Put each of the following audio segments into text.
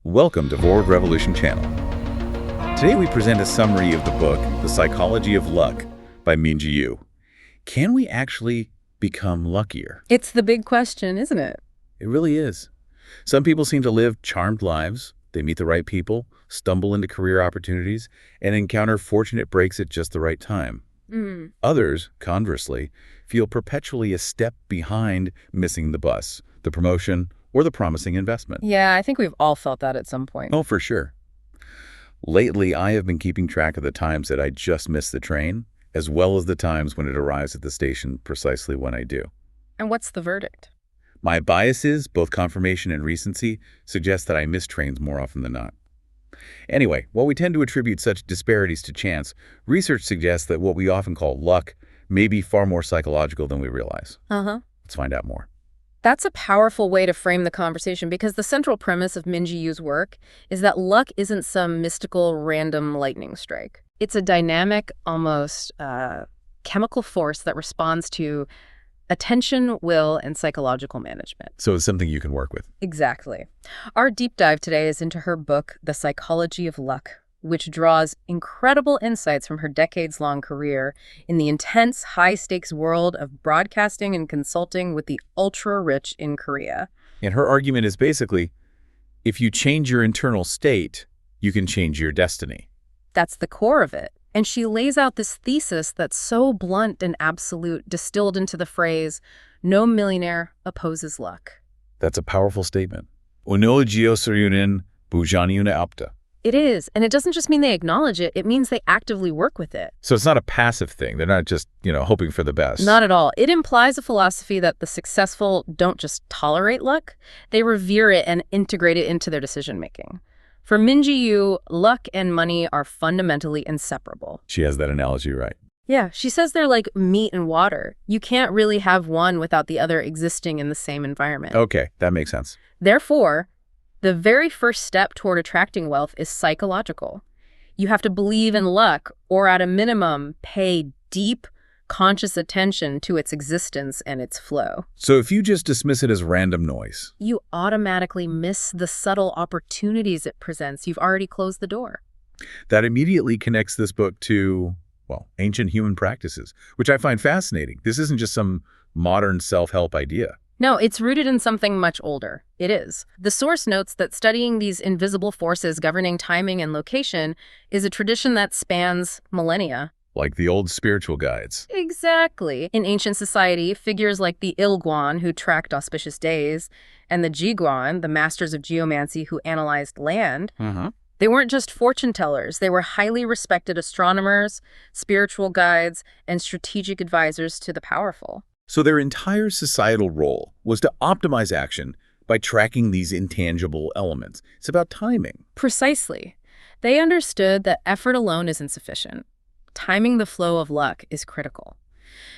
Welcome to Forward Revolution Channel. Today we present a summary of the book, The Psychology of Luck by Minji Yu. Can we actually become luckier? It's the big question, isn't it? It really is. Some people seem to live charmed lives. They meet the right people, stumble into career opportunities, and encounter fortunate breaks at just the right time. Others, conversely, feel perpetually a step behind, missing the bus, the promotion, or the promising investment. Yeah, I think we've all felt that at some point. Oh, for sure. Lately, I have been keeping track of the times that I just miss the train, as well as the times when it arrives at the station precisely when I do. And what's the verdict? My biases, both confirmation and recency, suggest that I miss trains more often than not. Anyway, while we tend to attribute such disparities to chance, research suggests that what we often call luck may be far more psychological than we realize. Let's find out more. That's a powerful way to frame the conversation because the central premise of Minji Yu's work is that luck isn't some mystical random lightning strike. It's a dynamic, almost chemical force that responds to attention, will, and psychological management. So it's something you can work with. Exactly. Our deep dive today is into her book, The Psychology of Luck, which draws incredible insights from her decades-long career in the intense, high-stakes world of broadcasting and consulting with the ultra-rich in Korea. And her argument is basically, if you change your internal state, you can change your destiny. That's the core of it. And she lays out this thesis that's so blunt and absolute, distilled into the phrase, no millionaire opposes luck. That's a powerful statement. Uno geosuryunin bujaniuna apta. It is, and it doesn't just mean they acknowledge it, it means they actively work with it. So it's not a passive thing. They're not just, hoping for the best. Not at all. It implies a philosophy that the successful don't just tolerate luck, they revere it and integrate it into their decision-making. For Minji Yu, luck and money are fundamentally inseparable. She has that analogy right. Yeah, she says they're like meat and water. You can't really have one without the other existing in the same environment. Okay, that makes sense. Therefore, the very first step toward attracting wealth is psychological. You have to believe in luck, or at a minimum, pay deep, conscious attention to its existence and its flow. So if you just dismiss it as random noise, you automatically miss the subtle opportunities it presents. You've already closed the door. That immediately connects this book to, ancient human practices, which I find fascinating. This isn't just some modern self-help idea. No, it's rooted in something much older. It is. The source notes that studying these invisible forces governing timing and location is a tradition that spans millennia. Like the old spiritual guides. Exactly. In ancient society, figures like the Ilguan, who tracked auspicious days, and the Jiguan, the masters of geomancy who analyzed land, they weren't just fortune tellers. They were highly respected astronomers, spiritual guides, and strategic advisors to the powerful. So their entire societal role was to optimize action by tracking these intangible elements. It's about timing. Precisely. They understood that effort alone is insufficient. Timing the flow of luck is critical.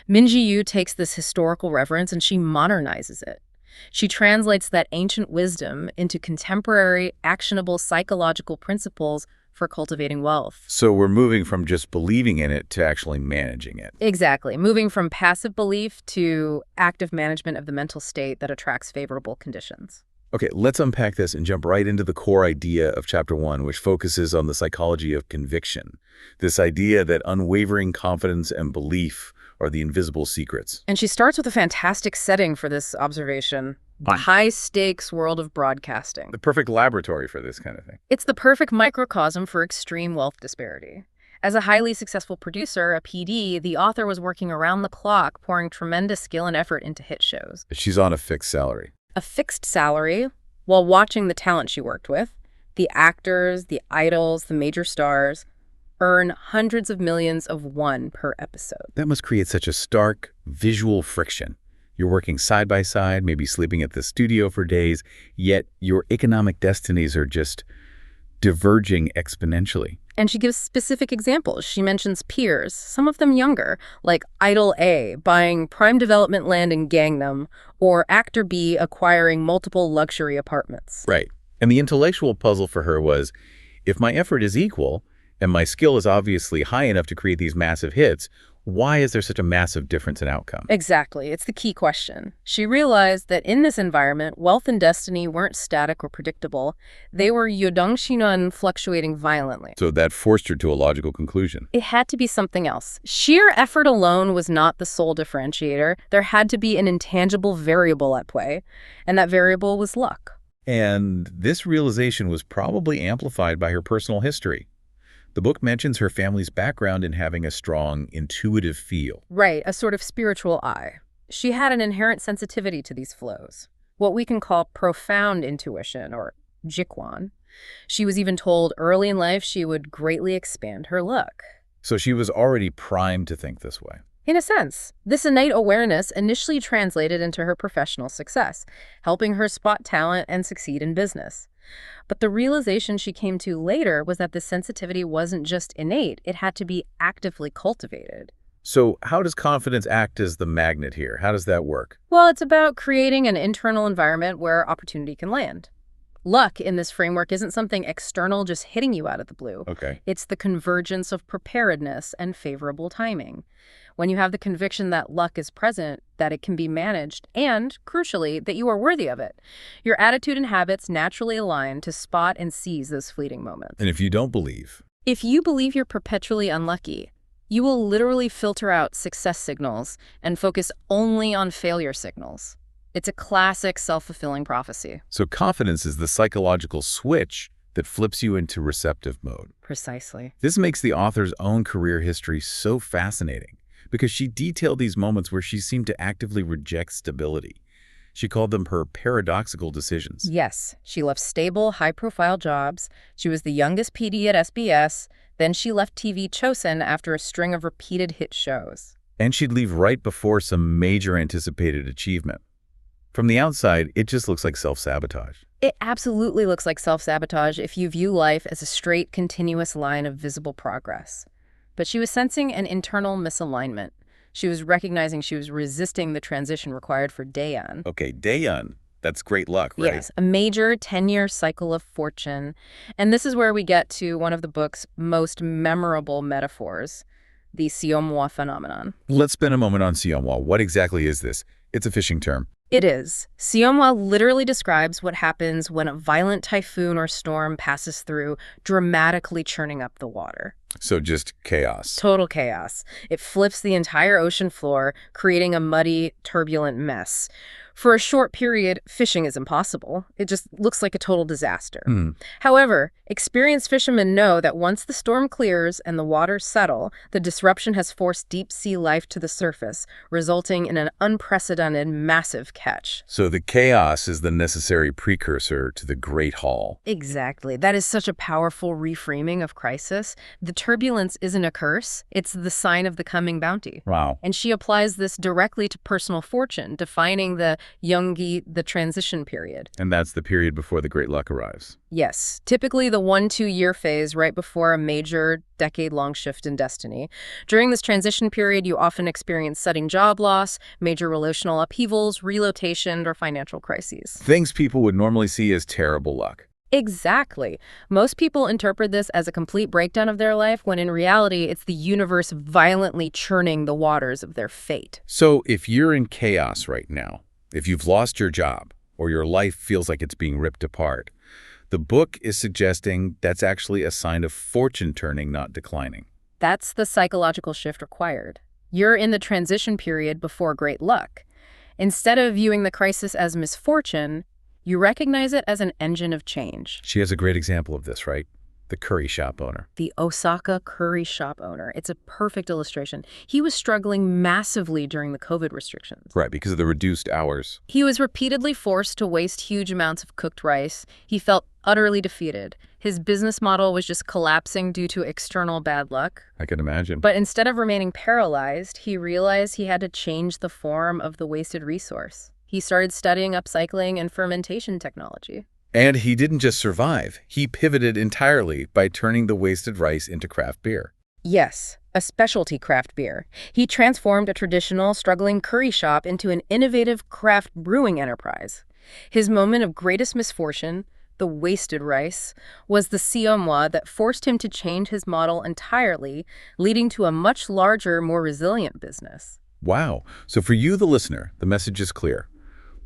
Minji Yu takes this historical reference and she modernizes it. She translates that ancient wisdom into contemporary, actionable psychological principles for cultivating wealth. So we're moving from just believing in it to actually managing it. Exactly. Moving from passive belief to active management of the mental state that attracts favorable conditions. Okay, let's unpack this and jump right into the core idea of Chapter 1, which focuses on the psychology of conviction. This idea that unwavering confidence and belief are the invisible secrets. And she starts with a fantastic setting for this observation. The high-stakes world of broadcasting. The perfect laboratory for this kind of thing. It's the perfect microcosm for extreme wealth disparity. As a highly successful producer, a PD, the author was working around the clock, pouring tremendous skill and effort into hit shows. She's on a fixed salary. A fixed salary, while watching the talent she worked with, the actors, the idols, the major stars, earn hundreds of millions of won per episode. That must create such a stark visual friction. You're working side by side, maybe sleeping at the studio for days, yet your economic destinies are just diverging exponentially. And she gives specific examples. She mentions peers, some of them younger, like Idol A buying prime development land in Gangnam, or Actor B acquiring multiple luxury apartments. Right. And the intellectual puzzle for her was, if my effort is equal, And my skill is obviously high enough to create these massive hits. Why is there such a massive difference in outcome? Exactly. It's the key question. She realized that in this environment, wealth and destiny weren't static or predictable. They were yodongxinan, fluctuating violently. So that forced her to a logical conclusion. It had to be something else. Sheer effort alone was not the sole differentiator. There had to be an intangible variable at play, and that variable was luck. And this realization was probably amplified by her personal history. The book mentions her family's background in having a strong, intuitive feel. Right, a sort of spiritual eye. She had an inherent sensitivity to these flows, what we can call profound intuition, or jikwan. She was even told early in life she would greatly expand her luck. So she was already primed to think this way. In a sense, this innate awareness initially translated into her professional success, helping her spot talent and succeed in business. But the realization she came to later was that this sensitivity wasn't just innate, it had to be actively cultivated. So how does confidence act as the magnet here? How does that work? Well, it's about creating an internal environment where opportunity can land. Luck in this framework isn't something external just hitting you out of the blue. Okay. It's the convergence of preparedness and favorable timing. When you have the conviction that luck is present, that it can be managed, and, crucially, that you are worthy of it, your attitude and habits naturally align to spot and seize those fleeting moments. And if you don't believe? If you believe you're perpetually unlucky, you will literally filter out success signals and focus only on failure signals. It's a classic self-fulfilling prophecy. So confidence is the psychological switch that flips you into receptive mode. Precisely. This makes the author's own career history so fascinating because she detailed these moments where she seemed to actively reject stability. She called them her paradoxical decisions. Yes, she left stable, high-profile jobs. She was the youngest PD at SBS. Then she left TV Chosun after a string of repeated hit shows. And she'd leave right before some major anticipated achievement. From the outside, it just looks like self-sabotage. It absolutely looks like self-sabotage if you view life as a straight, continuous line of visible progress. But she was sensing an internal misalignment. She was recognizing she was resisting the transition required for Daeyeon. Okay, Daeyeon, that's great luck, right? Yes, a major 10-year cycle of fortune. And this is where we get to one of the book's most memorable metaphors, the Seomwa phenomenon. Let's spend a moment on Seomwa. What exactly is this? It's a fishing term. It is. Seomwa literally describes what happens when a violent typhoon or storm passes through, dramatically churning up the water. So just chaos. Total chaos. It flips the entire ocean floor, creating a muddy, turbulent mess. For a short period, fishing is impossible. It just looks like a total disaster. However, experienced fishermen know that once the storm clears and the waters settle, the disruption has forced deep-sea life to the surface, resulting in an unprecedented, massive catch. So the chaos is the necessary precursor to the great haul. Exactly. That is such a powerful reframing of crisis. The turbulence isn't a curse. It's the sign of the coming bounty. Wow. And she applies this directly to personal fortune, defining the Youngi, the transition period. And that's the period before the great luck arrives. Yes, typically the 1-2 year phase right before a major decade-long shift in destiny. During this transition period, you often experience sudden job loss, major relational upheavals, relocation, or financial crises. Things people would normally see as terrible luck. Exactly. Most people interpret this as a complete breakdown of their life, when in reality, it's the universe violently churning the waters of their fate. So if you're in chaos right now, if you've lost your job, or your life feels like it's being ripped apart, the book is suggesting that's actually a sign of fortune turning, not declining. That's the psychological shift required. You're in the transition period before great luck. Instead of viewing the crisis as misfortune, you recognize it as an engine of change. She has a great example of this, right? The curry shop owner. The Osaka curry shop owner. It's a perfect illustration. He was struggling massively during the COVID restrictions. Right, because of the reduced hours. He was repeatedly forced to waste huge amounts of cooked rice. He felt utterly defeated. His business model was just collapsing due to external bad luck. I can imagine. But instead of remaining paralyzed, he realized he had to change the form of the wasted resource. He started studying upcycling and fermentation technology. And he didn't just survive. He pivoted entirely by turning the wasted rice into craft beer. Yes, a specialty craft beer. He transformed a traditional, struggling curry shop into an innovative craft brewing enterprise. His moment of greatest misfortune, the wasted rice, was the siomwa that forced him to change his model entirely, leading to a much larger, more resilient business. Wow. So for you, the listener, the message is clear.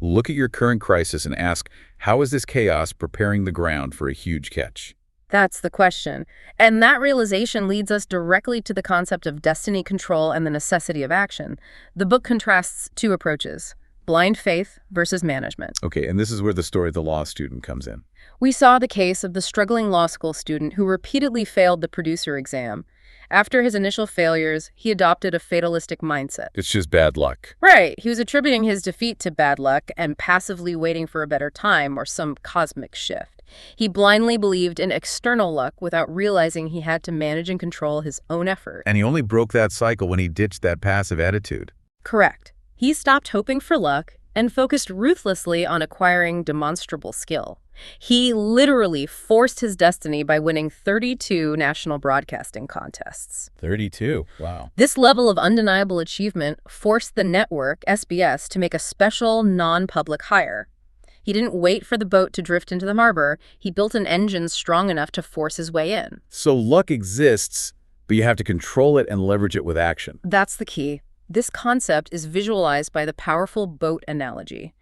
Look at your current crisis and ask, how is this chaos preparing the ground for a huge catch? That's the question. And that realization leads us directly to the concept of destiny control and the necessity of action. The book contrasts two approaches: blind faith versus management. Okay, and this is where the story of the law student comes in. We saw the case of the struggling law school student who repeatedly failed the producer exam. After his initial failures, he adopted a fatalistic mindset. It's just bad luck. Right. He was attributing his defeat to bad luck and passively waiting for a better time or some cosmic shift. He blindly believed in external luck without realizing he had to manage and control his own effort. And he only broke that cycle when he ditched that passive attitude. Correct. He stopped hoping for luck and focused ruthlessly on acquiring demonstrable skill. He literally forced his destiny by winning 32 national broadcasting contests. 32. Wow. This level of undeniable achievement forced the network, SBS, to make a special non-public hire. He didn't wait for the boat to drift into the harbor. He built an engine strong enough to force his way in. So luck exists, but you have to control it and leverage it with action. That's the key. This concept is visualized by the powerful boat analogy.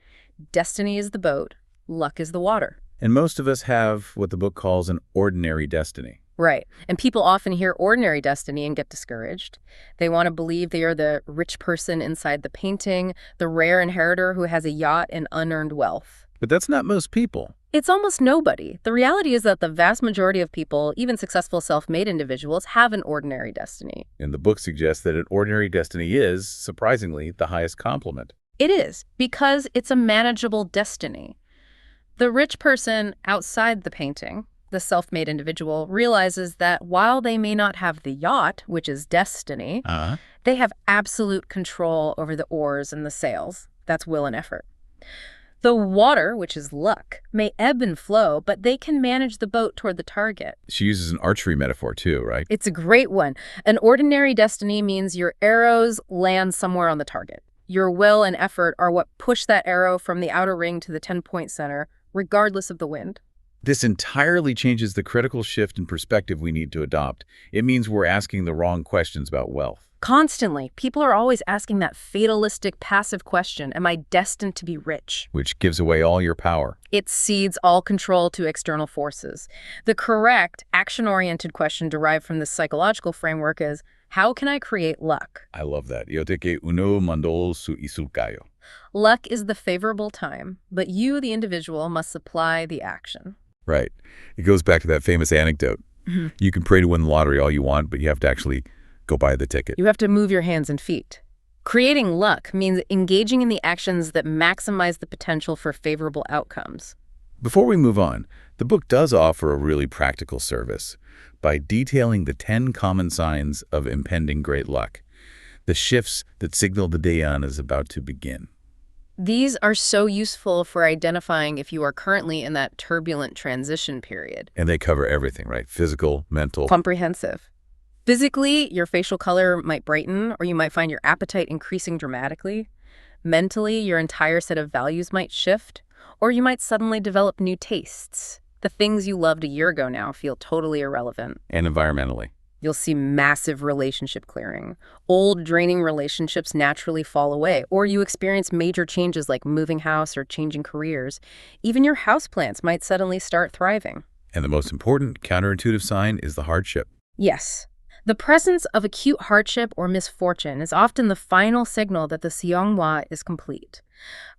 Destiny is the boat, luck is the water. And most of us have what the book calls an ordinary destiny. Right. And people often hear ordinary destiny and get discouraged. They want to believe they are the rich person inside the painting, the rare inheritor who has a yacht and unearned wealth. But that's not most people. It's almost nobody. The reality is that the vast majority of people, even successful self-made individuals, have an ordinary destiny. And the book suggests that an ordinary destiny is, surprisingly, the highest compliment. It is, because it's a manageable destiny. The rich person outside the painting, the self-made individual, realizes that while they may not have the yacht, which is destiny, they have absolute control over the oars and the sails. That's will and effort. The water, which is luck, may ebb and flow, but they can manage the boat toward the target. She uses an archery metaphor too, right? It's a great one. An ordinary destiny means your arrows land somewhere on the target. Your will and effort are what push that arrow from the outer ring to the 10-point center, regardless of the wind. This entirely changes the critical shift in perspective we need to adopt. It means we're asking the wrong questions about wealth. Constantly, people are always asking that fatalistic, passive question, am I destined to be rich? Which gives away all your power. It cedes all control to external forces. The correct, action-oriented question derived from this psychological framework is, how can I create luck? I love that. Yoteke uno mandol su isulkayo. Luck is the favorable time, but you, the individual, must supply the action. Right. It goes back to that famous anecdote. You can pray to win the lottery all you want, but you have to actually go buy the ticket. You have to move your hands and feet. Creating luck means engaging in the actions that maximize the potential for favorable outcomes. Before we move on, the book does offer a really practical service by detailing the 10 common signs of impending great luck, the shifts that signal the dayan is about to begin. These are so useful for identifying if you are currently in that turbulent transition period. And they cover everything, right? Physical, mental. Comprehensive. Physically, your facial color might brighten, or you might find your appetite increasing dramatically. Mentally, your entire set of values might shift, or you might suddenly develop new tastes. The things you loved a year ago now feel totally irrelevant. And environmentally. You'll see massive relationship clearing. Old, draining relationships naturally fall away, or you experience major changes like moving house or changing careers. Even your houseplants might suddenly start thriving. And the most important counterintuitive sign is the hardship. Yes. The presence of acute hardship or misfortune is often the final signal that the Seongwa is complete.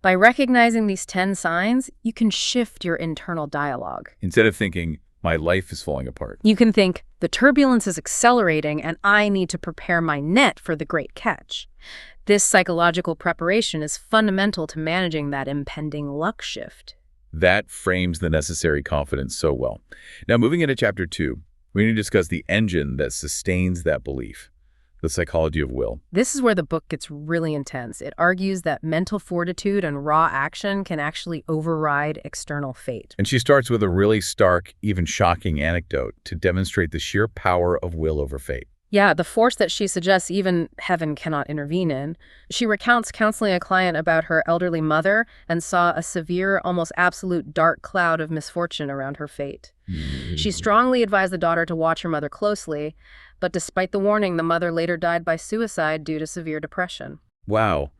By recognizing these 10 signs, you can shift your internal dialogue. Instead of thinking, my life is falling apart, you can think, the turbulence is accelerating and I need to prepare my net for the great catch. This psychological preparation is fundamental to managing that impending luck shift. That frames the necessary confidence so well. Now, moving into Chapter 2, we need to discuss the engine that sustains that belief, the psychology of will. This is where the book gets really intense. It argues that mental fortitude and raw action can actually override external fate. And she starts with a really stark, even shocking anecdote to demonstrate the sheer power of will over fate. Yeah, the force that she suggests even heaven cannot intervene in. She recounts counseling a client about her elderly mother and saw a severe, almost absolute dark cloud of misfortune around her fate. She strongly advised the daughter to watch her mother closely, but despite the warning, the mother later died by suicide due to severe depression. Wow,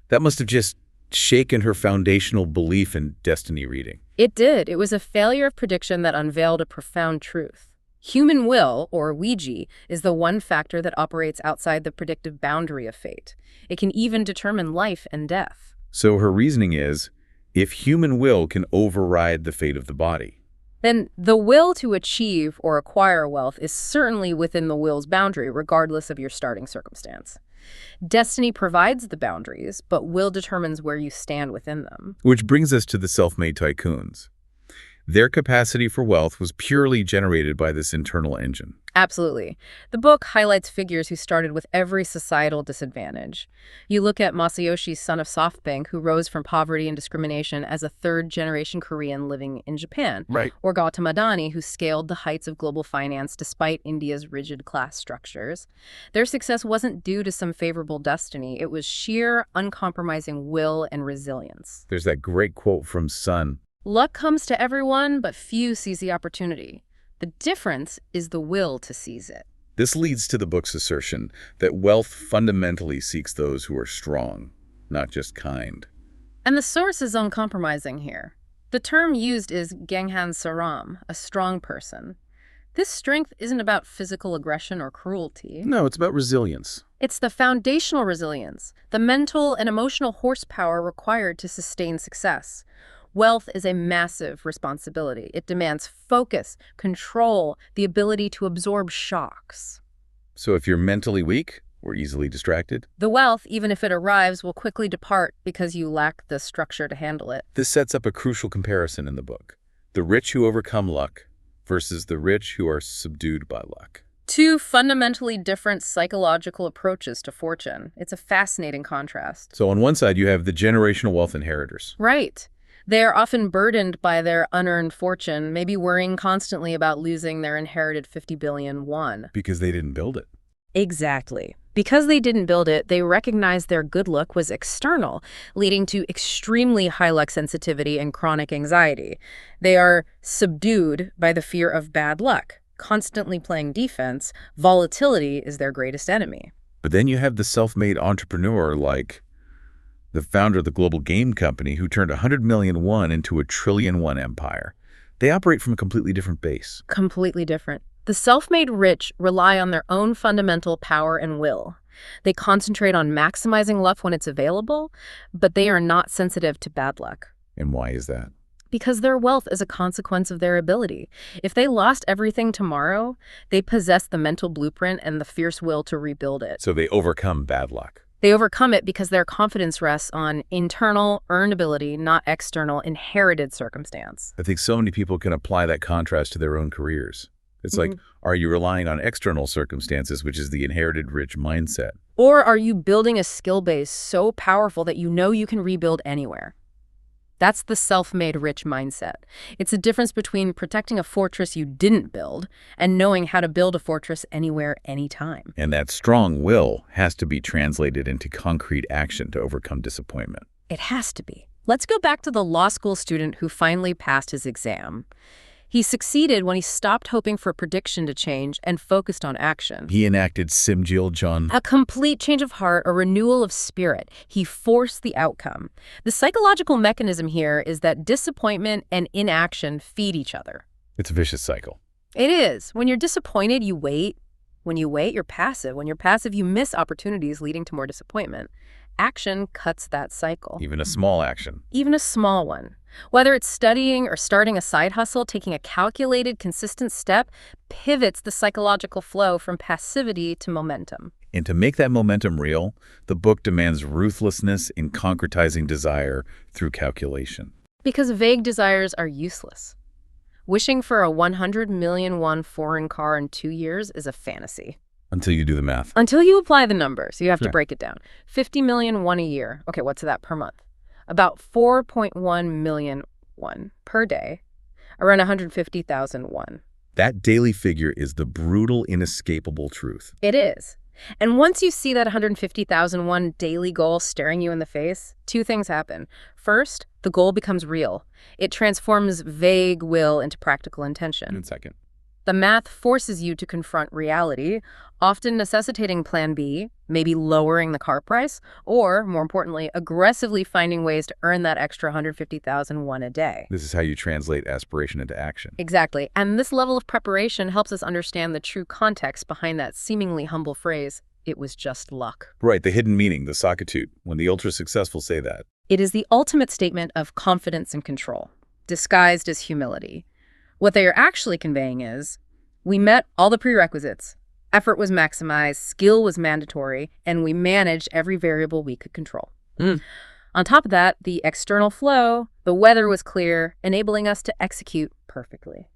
that must have just shaken her foundational belief in destiny reading. It did. It was a failure of prediction that unveiled a profound truth. Human will, or Ouija, is the one factor that operates outside the predictive boundary of fate. It can even determine life and death. So her reasoning is, if human will can override the fate of the body. Then the will to achieve or acquire wealth is certainly within the will's boundary, regardless of your starting circumstance. Destiny provides the boundaries, but will determines where you stand within them. Which brings us to the self-made tycoons. Their capacity for wealth was purely generated by this internal engine. Absolutely. The book highlights figures who started with every societal disadvantage. You look at Masayoshi, son of SoftBank, who rose from poverty and discrimination as a third-generation Korean living in Japan. Right. Or Gautam Adani, who scaled the heights of global finance despite India's rigid class structures. Their success wasn't due to some favorable destiny. It was sheer, uncompromising will and resilience. There's that great quote from Sun. Luck comes to everyone, but few seize the opportunity. The difference is the will to seize it. This leads to the book's assertion that wealth fundamentally seeks those who are strong, not just kind. And the source is uncompromising here. The term used is Ganghan Saram, a strong person. This strength isn't about physical aggression or cruelty. No, it's about resilience. It's the foundational resilience, the mental and emotional horsepower required to sustain success. Wealth is a massive responsibility. It demands focus, control, the ability to absorb shocks. So if you're mentally weak or easily distracted, The wealth, even if it arrives, will quickly depart because you lack the structure to handle it. this sets up a crucial comparison in the book. The rich who overcome luck versus the rich who are subdued by luck. Two fundamentally different psychological approaches to fortune. It's a fascinating contrast. So on one side, you have the generational wealth inheritors. Right. They are often burdened by their unearned fortune, maybe worrying constantly about losing their inherited 50 billion won. Because they didn't build it. Exactly. Because they didn't build it, they recognized their good luck was external, leading to extremely high luck sensitivity and chronic anxiety. They are subdued by the fear of bad luck. Constantly playing defense, volatility is their greatest enemy. But then you have the self-made entrepreneur like the founder of the global game company who turned 100 million won into a 1 trillion won empire. They operate from a completely different base. Completely different. The self-made rich rely on their own fundamental power and will. They concentrate on maximizing luck when it's available, but they are not sensitive to bad luck. And why is that? Because their wealth is a consequence of their ability. If they lost everything tomorrow, they possess the mental blueprint and the fierce will to rebuild it. So they overcome bad luck. They overcome it because their confidence rests on internal, earned ability, not external, inherited circumstance. I think so many people can apply that contrast to their own careers. It's like, are you relying on external circumstances, which is the inherited rich mindset? Or are you building a skill base so powerful that you know you can rebuild anywhere? That's the self-made rich mindset. It's a difference between protecting a fortress you didn't build and knowing how to build a fortress anywhere, anytime. And that strong will has to be translated into concrete action to overcome disappointment. It has to be. Let's go back to the law school student who finally passed his exam. He succeeded when he stopped hoping for prediction to change and focused on action. He enacted Simjil John. A complete change of heart, a renewal of spirit. He forced the outcome. The psychological mechanism here is that disappointment and inaction feed each other. It's a vicious cycle. It is. When you're disappointed, you wait. When you wait, you're passive. When you're passive, you miss opportunities leading to more disappointment. Action cuts that cycle. Even a small action. Even a small one. Whether it's studying or starting a side hustle, taking a calculated, consistent step pivots the psychological flow from passivity to momentum. And to make that momentum real, the book demands ruthlessness in concretizing desire through calculation. Because vague desires are useless. Wishing for a 100 million won foreign car in 2 years is a fantasy. Until you do the math. Until you apply the numbers, you have to Sure. break it down. 50 million won a year. Okay, what's that per month? About 4.1 million won per day. Around 150,000 won. That daily figure is the brutal, inescapable truth. It is. And once you see that 150,001 daily goal staring you in the face, two things happen. First, the goal becomes real. It transforms vague will into practical intention. And second, The math forces you to confront reality, often necessitating plan B, maybe lowering the car price, or, more importantly, aggressively finding ways to earn that extra 150,001 a day. this is how you translate aspiration into action. Exactly. And this level of preparation helps us understand the true context behind that seemingly humble phrase, "It was just luck." Right, the hidden meaning, the sakatut, when the ultra-successful say that. It is the ultimate statement of confidence and control, disguised as humility. What they are actually conveying is, we met all the prerequisites. Effort was maximized, skill was mandatory, and we managed every variable we could control. On top of that, the external flow, the weather was clear, enabling us to execute perfectly.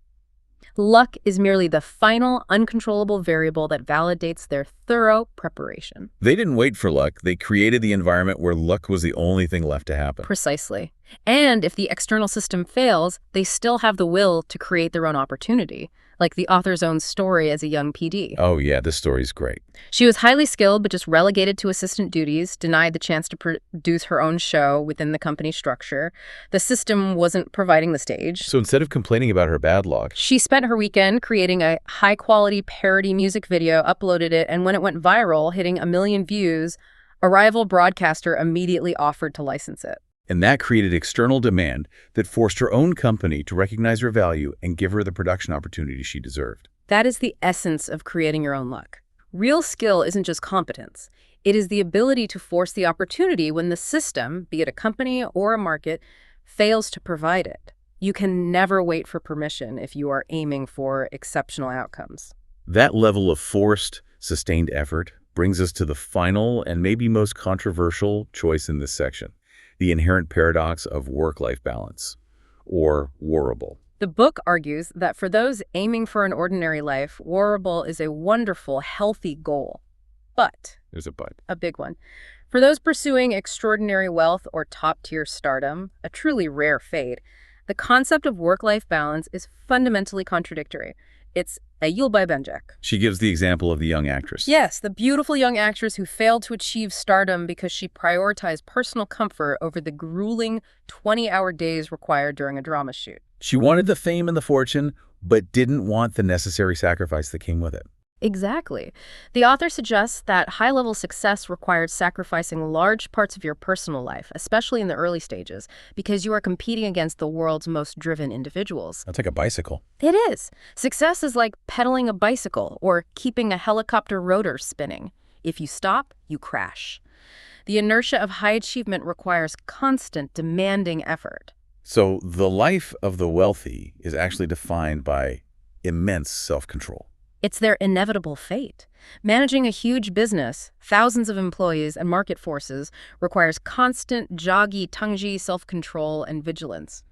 Luck is merely the final, uncontrollable variable that validates their thorough preparation. They didn't wait for luck. They created the environment where luck was the only thing left to happen. Precisely. And if the external system fails, they still have the will to create their own opportunity, like the author's own story as a young PD. Oh yeah, this story's great. She was highly skilled, but just relegated to assistant duties, denied the chance to produce her own show within the company structure. The system wasn't providing the stage. So instead of complaining about her bad luck, She spent her weekend creating a high-quality parody music video, uploaded it, and when it went viral, hitting 1 million views, a rival broadcaster immediately offered to license it. and that created external demand that forced her own company to recognize her value and give her the production opportunity she deserved. That is the essence of creating your own luck. Real skill isn't just competence. It is the ability to force the opportunity when the system, be it a company or a market, fails to provide it. You can never wait for permission if you are aiming for exceptional outcomes. That level of forced, sustained effort brings us to the final and maybe most controversial choice in this section, the inherent paradox of work-life balance, or warrable. The book argues that for those aiming for an ordinary life, warrable is a wonderful, healthy goal. But, There's a but. a big one, for those pursuing extraordinary wealth or top-tier stardom, a truly rare fate, the concept of work-life balance is fundamentally contradictory. It's a Yul by Benjak. She gives the example of the young actress. Yes, the beautiful young actress who failed to achieve stardom because she prioritized personal comfort over the grueling 20-hour days required during a drama shoot. She wanted the fame and the fortune, but didn't want the necessary sacrifice that came with it. Exactly. The author suggests that high-level success requires sacrificing large parts of your personal life, especially in the early stages, because you are competing against the world's most driven individuals. That's like a bicycle. It is. Success is like pedaling a bicycle or keeping a helicopter rotor spinning. If you stop, you crash. The inertia of high achievement requires constant, demanding effort. So the life of the wealthy is actually defined by immense self-control. It's their inevitable fate. Managing a huge business, thousands of employees, and market forces requires constant joggy, tungji self-control and vigilance.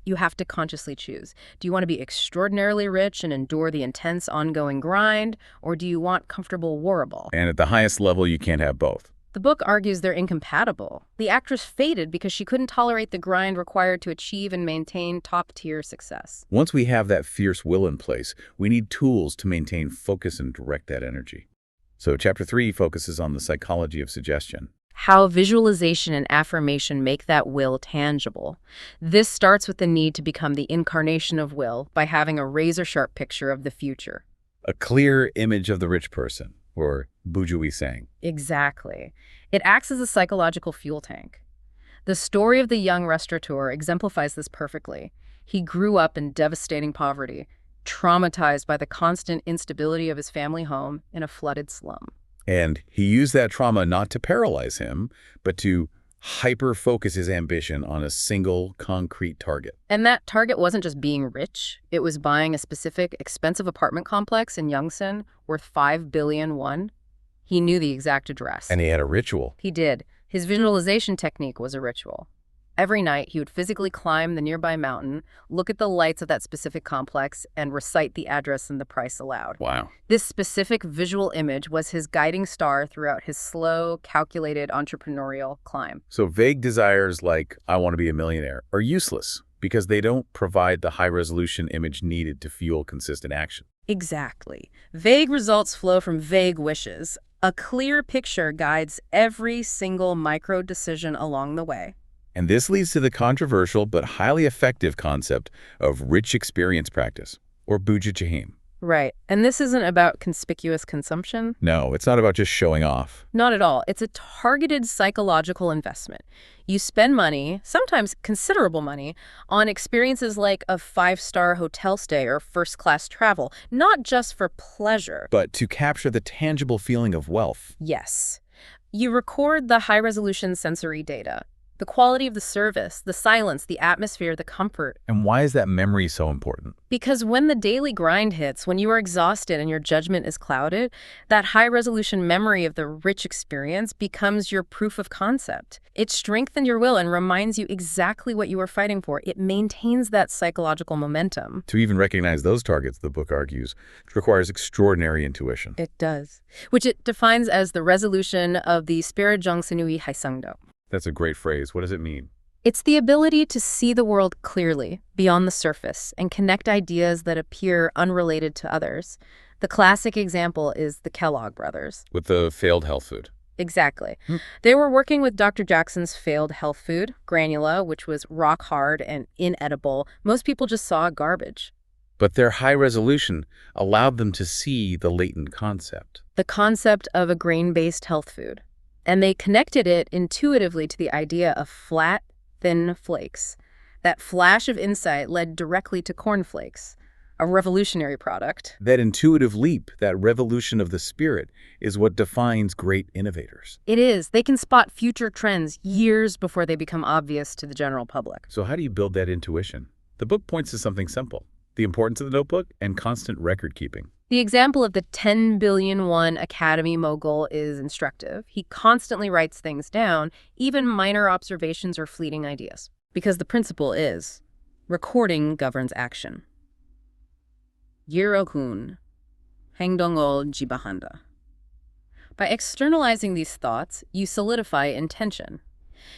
You have to consciously choose. Do you want to be extraordinarily rich and endure the intense ongoing grind, or do you want comfortable warrable? And at the highest level, you can't have both. The book argues they're incompatible. The actress faded because she couldn't tolerate the grind required to achieve and maintain top-tier success. Once we have that fierce will in place, we need tools to maintain focus and direct that energy. So Chapter 3 focuses on the psychology of suggestion. How visualization and affirmation make that will tangible. This starts with the need to become the incarnation of will by having a razor-sharp picture of the future. A clear image of the rich person, or Bujui sang. Exactly. It acts as a psychological fuel tank. The story of the young restaurateur exemplifies this perfectly. He grew up in devastating poverty, traumatized by the constant instability of his family home in a flooded slum. And he used that trauma not to paralyze him, but to hyper-focus his ambition on a single concrete target. And that target wasn't just being rich. It was buying a specific expensive apartment complex in Yongsan worth 5 billion won. He knew the exact address. And he had a ritual. He did. His visualization technique was a ritual. Every night, he would physically climb the nearby mountain, look at the lights of that specific complex, and recite the address and the price aloud. Wow. This specific visual image was his guiding star throughout his slow, calculated entrepreneurial climb. So vague desires like, I want to be a millionaire, are useless because they don't provide the high-resolution image needed to fuel consistent action. Exactly. Vague results flow from vague wishes. A clear picture guides every single micro decision along the way. And this leads to the controversial but highly effective concept of rich experience practice, or buja jahim. Right. And this isn't about conspicuous consumption. No, it's not about just showing off. Not at all. It's a targeted psychological investment. You spend money, sometimes considerable money, on experiences like a 5-star hotel stay or first-class travel, not just for pleasure. But to capture the tangible feeling of wealth. Yes. You record the high-resolution sensory data, the quality of the service, the silence, the atmosphere, the comfort. And why is that memory so important? Because when the daily grind hits, when you are exhausted and your judgment is clouded, that high-resolution memory of the rich experience becomes your proof of concept. It strengthens your will and reminds you exactly what you are fighting for. It maintains that psychological momentum. To even recognize those targets, the book argues, requires extraordinary intuition. It does. Which it defines as the resolution of the spirit jongsinui haisangdo. That's a great phrase. What does it mean? It's the ability to see the world clearly, beyond the surface, and connect ideas that appear unrelated to others. The classic example is the Kellogg brothers. With the failed health food. Exactly. They were working with Dr. Jackson's failed health food, granula, which was rock hard and inedible. Most people just saw garbage. But their high resolution allowed them to see the latent concept. The concept of a grain-based health food. And they connected it intuitively to the idea of flat, thin flakes. That flash of insight led directly to cornflakes, a revolutionary product. That intuitive leap, that revolution of the spirit, is what defines great innovators. It is. They can spot future trends years before they become obvious to the general public. So how do you build that intuition? The book points to something simple: the importance of the notebook and constant record keeping. The example of the 10 billion won Academy mogul is instructive. He constantly writes things down, even minor observations or fleeting ideas. Because the principle is, recording governs action. Yirokun, 행동을 지배한다. By externalizing these thoughts, you solidify intention.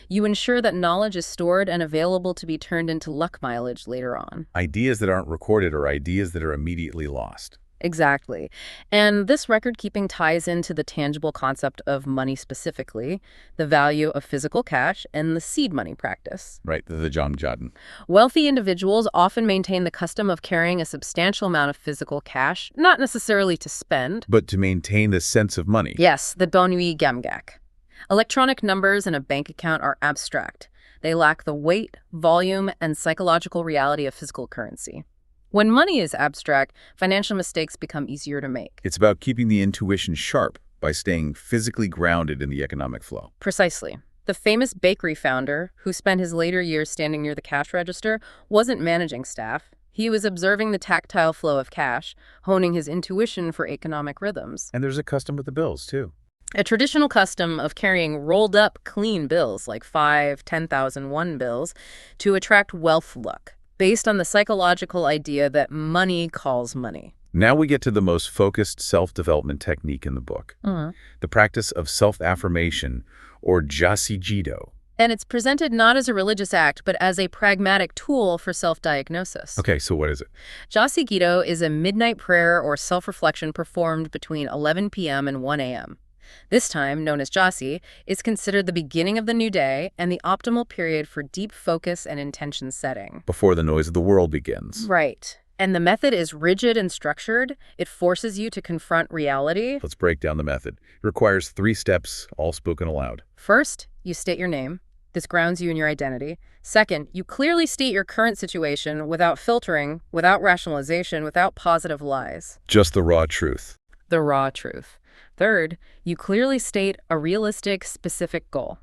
You ensure that knowledge is stored and available to be turned into luck mileage later on. Ideas that aren't recorded are ideas that are immediately lost. Exactly. And this record-keeping ties into the tangible concept of money specifically, the value of physical cash, and the seed money practice. Right, the jamjaden. Wealthy individuals often maintain the custom of carrying a substantial amount of physical cash, not necessarily to spend, but to maintain the sense of money. Yes, the donui gamgak. Electronic numbers in a bank account are abstract. They lack the weight, volume, and psychological reality of physical currency. When money is abstract, financial mistakes become easier to make. It's about keeping the intuition sharp by staying physically grounded in the economic flow. Precisely. The famous bakery founder, who spent his later years standing near the cash register, wasn't managing staff. He was observing the tactile flow of cash, honing his intuition for economic rhythms. And there's a custom with the bills, too. A traditional custom of carrying rolled-up, clean bills, like 5, 10,000 won bills, to attract wealth luck, based on the psychological idea that money calls money. Now we get to the most focused self-development technique in the book, the practice of self-affirmation, or jasijido. And it's presented not as a religious act, but as a pragmatic tool for self-diagnosis. Okay, so what is it? Jasigido is a midnight prayer or self-reflection performed between 11 p.m. and 1 a.m. This time, known as Jasi, is considered the beginning of the new day and the optimal period for deep focus and intention setting. Before the noise of the world begins. Right. And the method is rigid and structured. It forces you to confront reality. Let's break down the method. It requires 3 steps, all spoken aloud. First, you state your name. This grounds you in your identity. Second, you clearly state your current situation without filtering, without rationalization, without positive lies. Just the raw truth. The raw truth. Third, you clearly state a realistic, specific goal.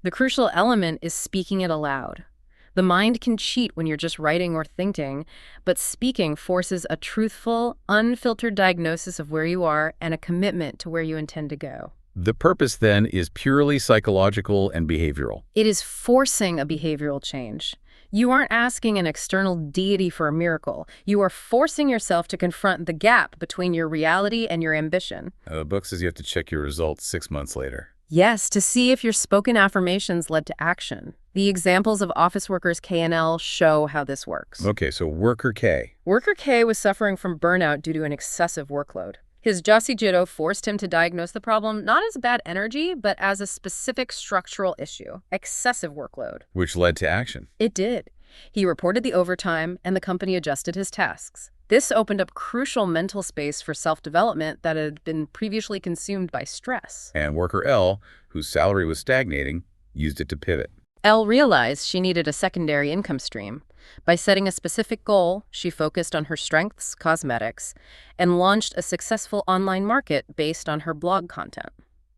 The crucial element is speaking it aloud. The mind can cheat when you're just writing or thinking, but speaking forces a truthful, unfiltered diagnosis of where you are and a commitment to where you intend to go. The purpose, then, is purely psychological and behavioral. It is forcing a behavioral change. You aren't asking an external deity for a miracle. You are forcing yourself to confront the gap between your reality and your ambition. The book says you have to check your results 6 months later. Yes, to see if your spoken affirmations led to action. The examples of office workers K&L show how this works. Okay, so worker K. Worker K was suffering from burnout due to an excessive workload. His Joshi Jiro forced him to diagnose the problem not as bad energy, but as a specific structural issue, excessive workload. Which led to action. It did. He reported the overtime, and the company adjusted his tasks. This opened up crucial mental space for self-development that had been previously consumed by stress. And worker L, whose salary was stagnating, used it to pivot. Elle realized she needed a secondary income stream. By setting a specific goal, she focused on her strengths, cosmetics, and launched a successful online market based on her blog content.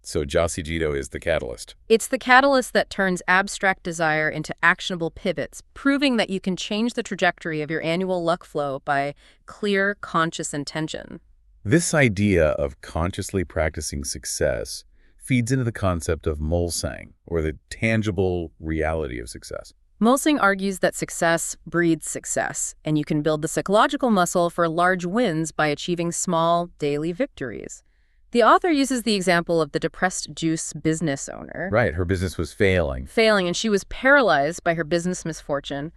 So Joshi Jiro is the catalyst. It's the catalyst that turns abstract desire into actionable pivots, proving that you can change the trajectory of your annual luck flow by clear, conscious intention. This idea of consciously practicing success feeds into the concept of mulsang, or the tangible reality of success. Molsing argues that success breeds success, and you can build the psychological muscle for large wins by achieving small, daily victories. The author uses the example of the depressed juice business owner. Right, her business was failing. And she was paralyzed by her business misfortune,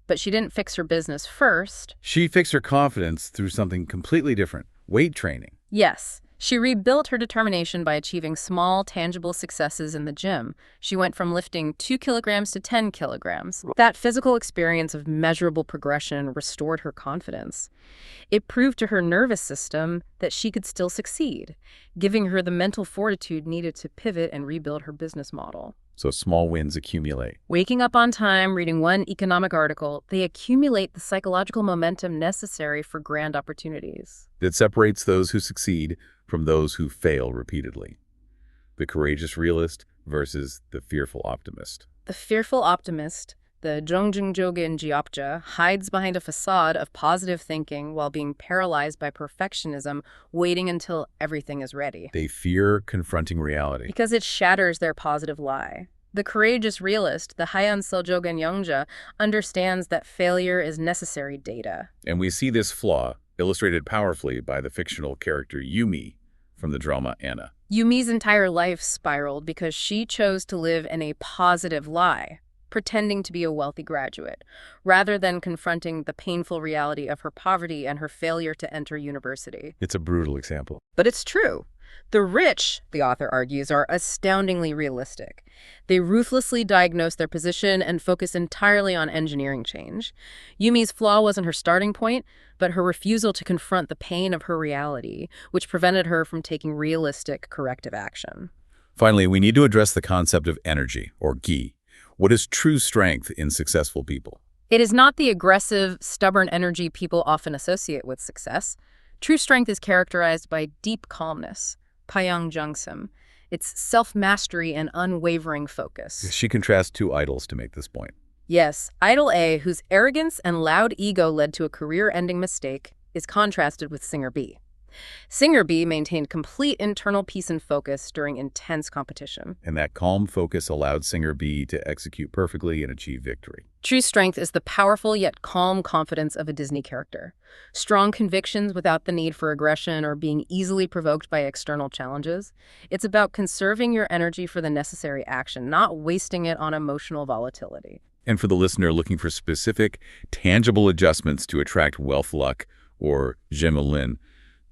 but she didn't fix her business first. She fixed her confidence through something completely different, weight training. Yes, she rebuilt her determination by achieving small, tangible successes in the gym. She went from lifting 2 kilograms to 10 kilograms. That physical experience of measurable progression restored her confidence. It proved to her nervous system that she could still succeed, giving her the mental fortitude needed to pivot and rebuild her business model. So small wins accumulate. Waking up on time, reading one economic article, they accumulate the psychological momentum necessary for grand opportunities. That separates those who succeed from those who fail repeatedly. The courageous realist versus the fearful optimist. The fearful optimist, the Jongjungjogen Jiopja, hides behind a facade of positive thinking while being paralyzed by perfectionism, waiting until everything is ready. They fear confronting reality. Because it shatters their positive lie. The courageous realist, the Hayan Seljogen Yongja, understands that failure is necessary data. And we see this flaw illustrated powerfully by the fictional character Yumi from the drama Anna. Yumi's entire life spiraled because she chose to live in a positive lie, pretending to be a wealthy graduate, rather than confronting the painful reality of her poverty and her failure to enter university. It's a brutal example. But it's true. The rich, the author argues, are astoundingly realistic. They ruthlessly diagnose their position and focus entirely on engineering change. Yumi's flaw wasn't her starting point, but her refusal to confront the pain of her reality, which prevented her from taking realistic corrective action. Finally, we need to address the concept of energy, or gi. What is true strength in successful people? It is not the aggressive, stubborn energy people often associate with success. True strength is characterized by deep calmness, payang jungsum. It's self-mastery and unwavering focus. She contrasts two idols to make this point. Yes, Idol A, whose arrogance and loud ego led to a career-ending mistake, is contrasted with Singer B. Singer B maintained complete internal peace and focus during intense competition. And that calm focus allowed Singer B to execute perfectly and achieve victory. True strength is the powerful yet calm confidence of a Disney character. Strong convictions without the need for aggression or being easily provoked by external challenges. It's about conserving your energy for the necessary action, not wasting it on emotional volatility. And for the listener looking for specific, tangible adjustments to attract wealth luck, or Gemelin,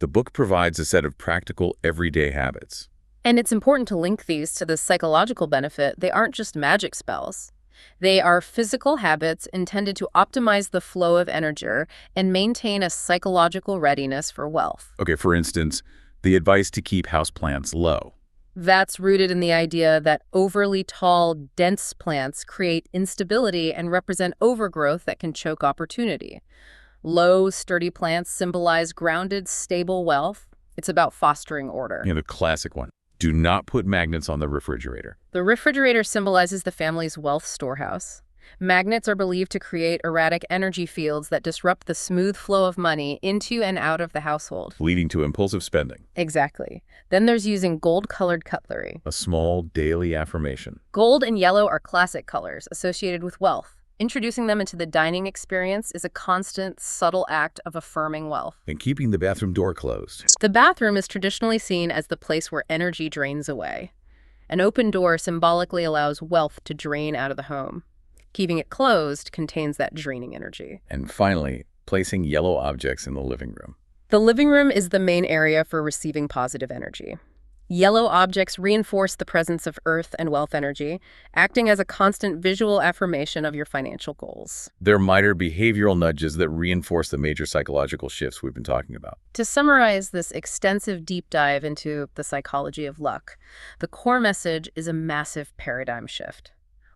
the book provides a set of practical, everyday habits. And it's important to link these to the psychological benefit. They aren't just magic spells. They are physical habits intended to optimize the flow of energy and maintain a psychological readiness for wealth. Okay, for instance, the advice to keep houseplants low. That's rooted in the idea that overly tall, dense plants create instability and represent overgrowth that can choke opportunity. Low, sturdy plants symbolize grounded, stable wealth. It's about fostering order. The classic one. Do not put magnets on the refrigerator. The refrigerator symbolizes the family's wealth storehouse. Magnets are believed to create erratic energy fields that disrupt the smooth flow of money into and out of the household, Leading to impulsive spending. Exactly. Then there's using gold-colored cutlery. A small daily affirmation. Gold and yellow are classic colors associated with wealth. Introducing them into the dining experience is a constant, subtle act of affirming wealth. And keeping the bathroom door closed. The bathroom is traditionally seen as the place where energy drains away. An open door symbolically allows wealth to drain out of the home. Keeping it closed contains that draining energy. And finally, placing yellow objects in the living room. The living room is the main area for receiving positive energy. Yellow objects reinforce the presence of earth and wealth energy, acting as a constant visual affirmation of your financial goals. They're minor behavioral nudges that reinforce the major psychological shifts we've been talking about. To summarize this extensive deep dive into the psychology of luck, the core message is a massive paradigm shift.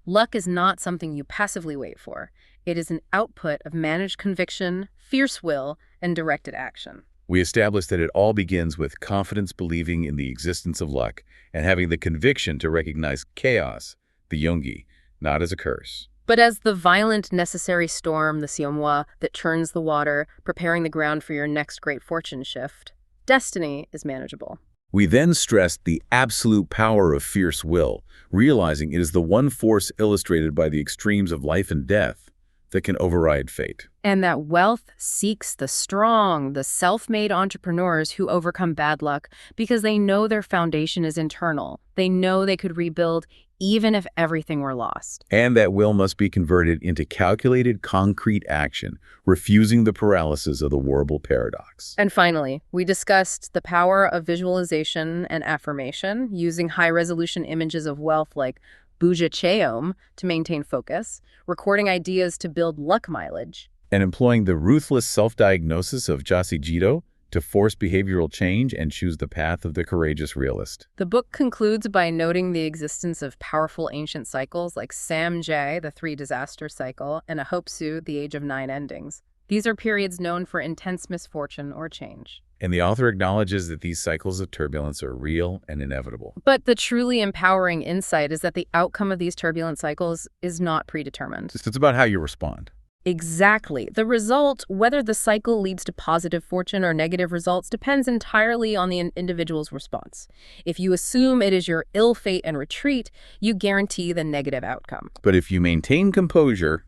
Luck is not something you passively wait for. It is an output of managed conviction, fierce will, and directed action. We established that it all begins with confidence believing in the existence of luck and having the conviction to recognize chaos, the yongi, not as a curse. But as the violent necessary storm, the siomwa, that churns the water, preparing the ground for your next great fortune shift, destiny is manageable. We then stressed the absolute power of fierce will, realizing it is the one force illustrated by the extremes of life and death that can override fate. And that wealth seeks the strong, the self-made entrepreneurs who overcome bad luck because they know their foundation is internal. They know they could rebuild even if everything were lost. And that will must be converted into calculated, concrete action, refusing the paralysis of the Warble paradox. And finally, we discussed the power of visualization and affirmation, using high-resolution images of wealth like Buja Cheom to maintain focus, recording ideas to build luck mileage, And employing the ruthless self-diagnosis of Jasi Jito to force behavioral change and choose the path of the courageous realist. The book concludes by noting the existence of powerful ancient cycles like Samjae, the 3 disaster cycle, and Ahopsu, the age of 9 endings. These are periods known for intense misfortune or change. And the author acknowledges that these cycles of turbulence are real and inevitable. But the truly empowering insight is that the outcome of these turbulent cycles is not predetermined. So it's about how you respond. Exactly. The result, whether the cycle leads to positive fortune or negative results, depends entirely on the individual's response. If you assume it is your ill fate and retreat, you guarantee the negative outcome. But if you maintain composure,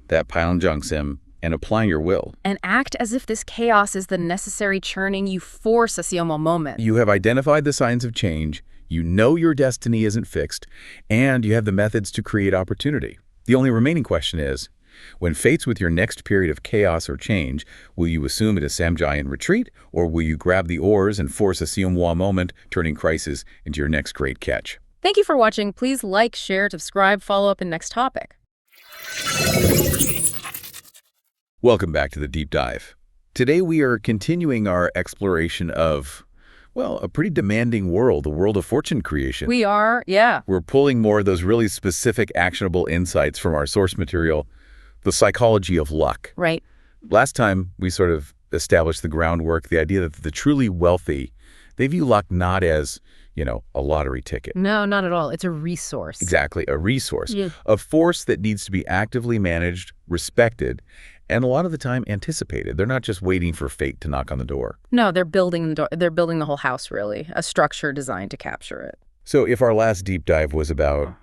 that Palanjangsim, and applying your will, And act as if this chaos is the necessary churning, you force a Siomo moment. you have identified the signs of change, you know your destiny isn't fixed, and you have the methods to create opportunity. The only remaining question is, when faced with your next period of chaos or change, will you assume it is Samjai in retreat, or will you grab the oars and force a Siomwa moment, turning crisis into your next great catch? Thank you for watching. Please like, share, subscribe, follow up in next topic. Welcome back to the Deep Dive. Today we are continuing our exploration of, well, a pretty demanding world, the world of fortune creation. We are, yeah. We're pulling more of those really specific, actionable insights from our source material, the psychology of luck. Right. Last time, we sort of established the groundwork, the idea that the truly wealthy, they view luck not as, a lottery ticket. No, not at all. It's a resource. Exactly, a resource, Yeah. a force that needs to be actively managed, respected, and a lot of the time anticipated. They're not just waiting for fate to knock on the door. No, they're building the whole house, really. A structure designed to capture it. So if our last deep dive was about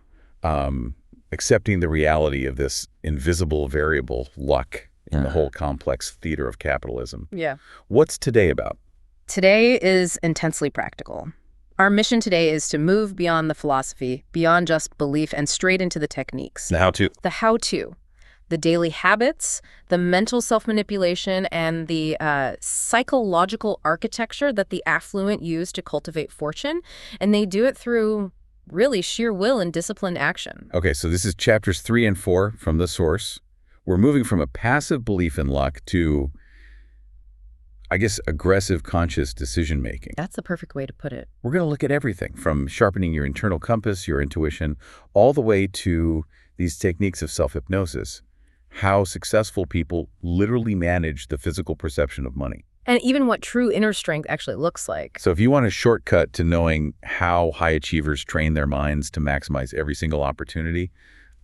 accepting the reality of this invisible variable, luck, in the whole complex theater of capitalism, Yeah. what's today about? Today is intensely practical. Our mission today is to move beyond the philosophy, beyond just belief, and straight into the techniques. The how-to. The how-to. The daily habits, the mental self-manipulation, and the psychological architecture that the affluent use to cultivate fortune. And they do it through really sheer will and disciplined action. Okay, so this is chapters 3 and 4 from the source. We're moving from a passive belief in luck to, I guess, aggressive, conscious decision-making. That's the perfect way to put it. We're going to look at everything from sharpening your internal compass, your intuition, all the way to these techniques of self-hypnosis, how successful people literally manage the physical perception of money. And even what true inner strength actually looks like. So if you want a shortcut to knowing how high achievers train their minds to maximize every single opportunity,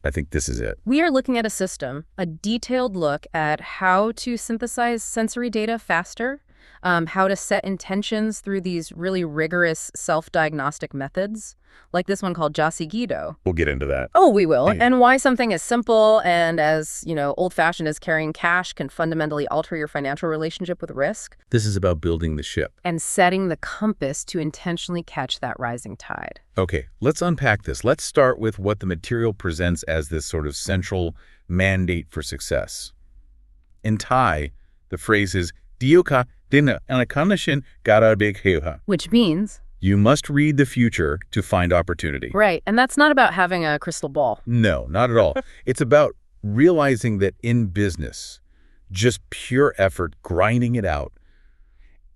I think this is it. We are looking at a system, a detailed look at how to synthesize sensory data faster, how to set intentions through these really rigorous self-diagnostic methods, like this one called Jasigido. We'll get into that. Oh, we will. Hey. And why something as simple and as, old-fashioned as carrying cash can fundamentally alter your financial relationship with risk. This is about building the ship. And setting the compass to intentionally catch that rising tide. Okay, let's unpack this. Let's start with what the material presents as this sort of central mandate for success. In Thai, the phrase is "Dioka dina anakanashin gara bigheha." Which means? You must read the future to find opportunity. Right, and that's not about having a crystal ball. No, not at all. It's about realizing that in business, just pure effort, grinding it out,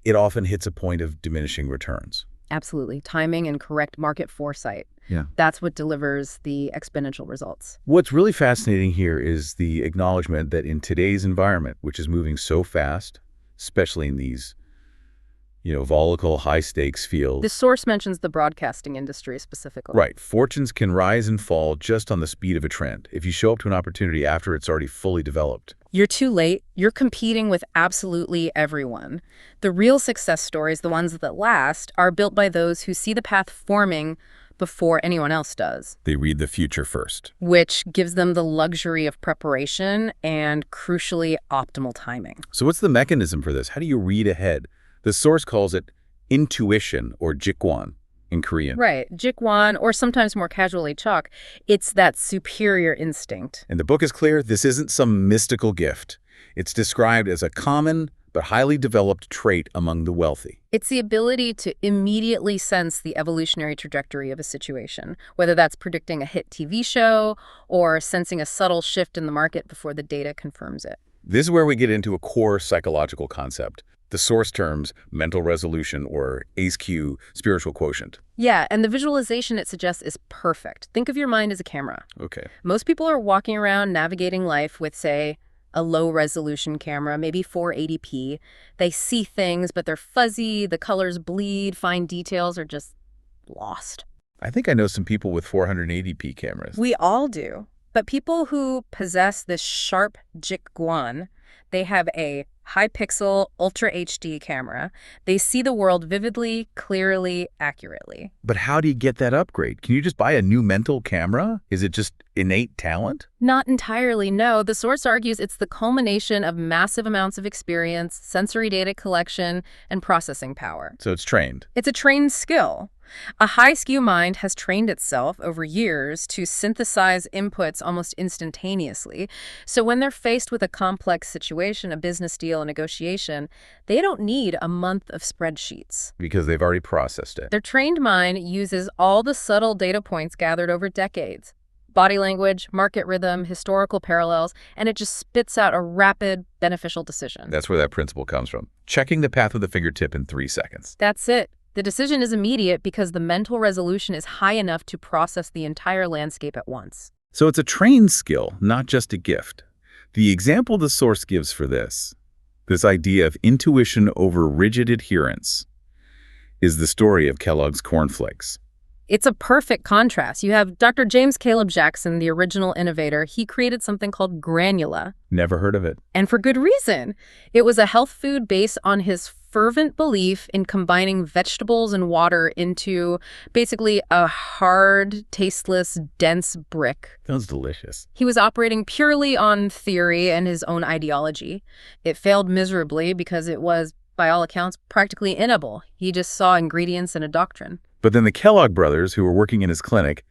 it often hits a point of diminishing returns. Absolutely. Timing and correct market foresight. Yeah. That's what delivers the exponential results. What's really fascinating here is the acknowledgement that in today's environment, which is moving so fast, especially in these, volatile, high-stakes fields. This source mentions the broadcasting industry specifically. Right. Fortunes can rise and fall just on the speed of a trend if you show up to an opportunity after it's already fully developed. You're too late. You're competing with absolutely everyone. The real success stories, the ones that last, are built by those who see the path forming before anyone else does. They read the future first. Which gives them the luxury of preparation and, crucially, optimal timing. So what's the mechanism for this? How do you read ahead? The source calls it intuition, or jikwan in Korean. Right. Jikwan, or sometimes more casually chok, it's that superior instinct. And the book is clear, this isn't some mystical gift. It's described as a common but highly developed trait among the wealthy. It's the ability to immediately sense the evolutionary trajectory of a situation, whether that's predicting a hit TV show or sensing a subtle shift in the market before the data confirms it. This is where we get into a core psychological concept. The source terms mental resolution, or ACE-Q, spiritual quotient. Yeah, and the visualization it suggests is perfect. Think of your mind as a camera. Okay. Most people are walking around navigating life with, say, a low-resolution camera, maybe 480p. They see things, but they're fuzzy, the colors bleed, fine details are just lost. I think I know some people with 480p cameras. We all do. But people who possess this sharp jikguan, they have a high-pixel, Ultra HD camera. They see the world vividly, clearly, accurately. But how do you get that upgrade? Can you just buy a new mental camera? Is it just innate talent? Not entirely, no. The source argues it's the culmination of massive amounts of experience, sensory data collection, and processing power. So it's trained. It's a trained skill. A high-skew mind has trained itself over years to synthesize inputs almost instantaneously. So when they're faced with a complex situation, a business deal, a negotiation, they don't need a month of spreadsheets. Because they've already processed it. Their trained mind uses all the subtle data points gathered over decades. Body language, market rhythm, historical parallels, and it just spits out a rapid, beneficial decision. That's where that principle comes from. Checking the path with a fingertip in 3 seconds. That's it. The decision is immediate because the mental resolution is high enough to process the entire landscape at once. So it's a trained skill, not just a gift. The example the source gives for this idea of intuition over rigid adherence, is the story of Kellogg's cornflakes. It's a perfect contrast. You have Dr. James Caleb Jackson, the original innovator. He created something called granula. Never heard of it. And for good reason. It was a health food based on his fervent belief in combining vegetables and water into basically a hard, tasteless, dense brick. Sounds delicious. He was operating purely on theory and his own ideology. It failed miserably because it was, by all accounts, practically inedible. He just saw ingredients and a doctrine. But then the Kellogg brothers, who were working in his clinic,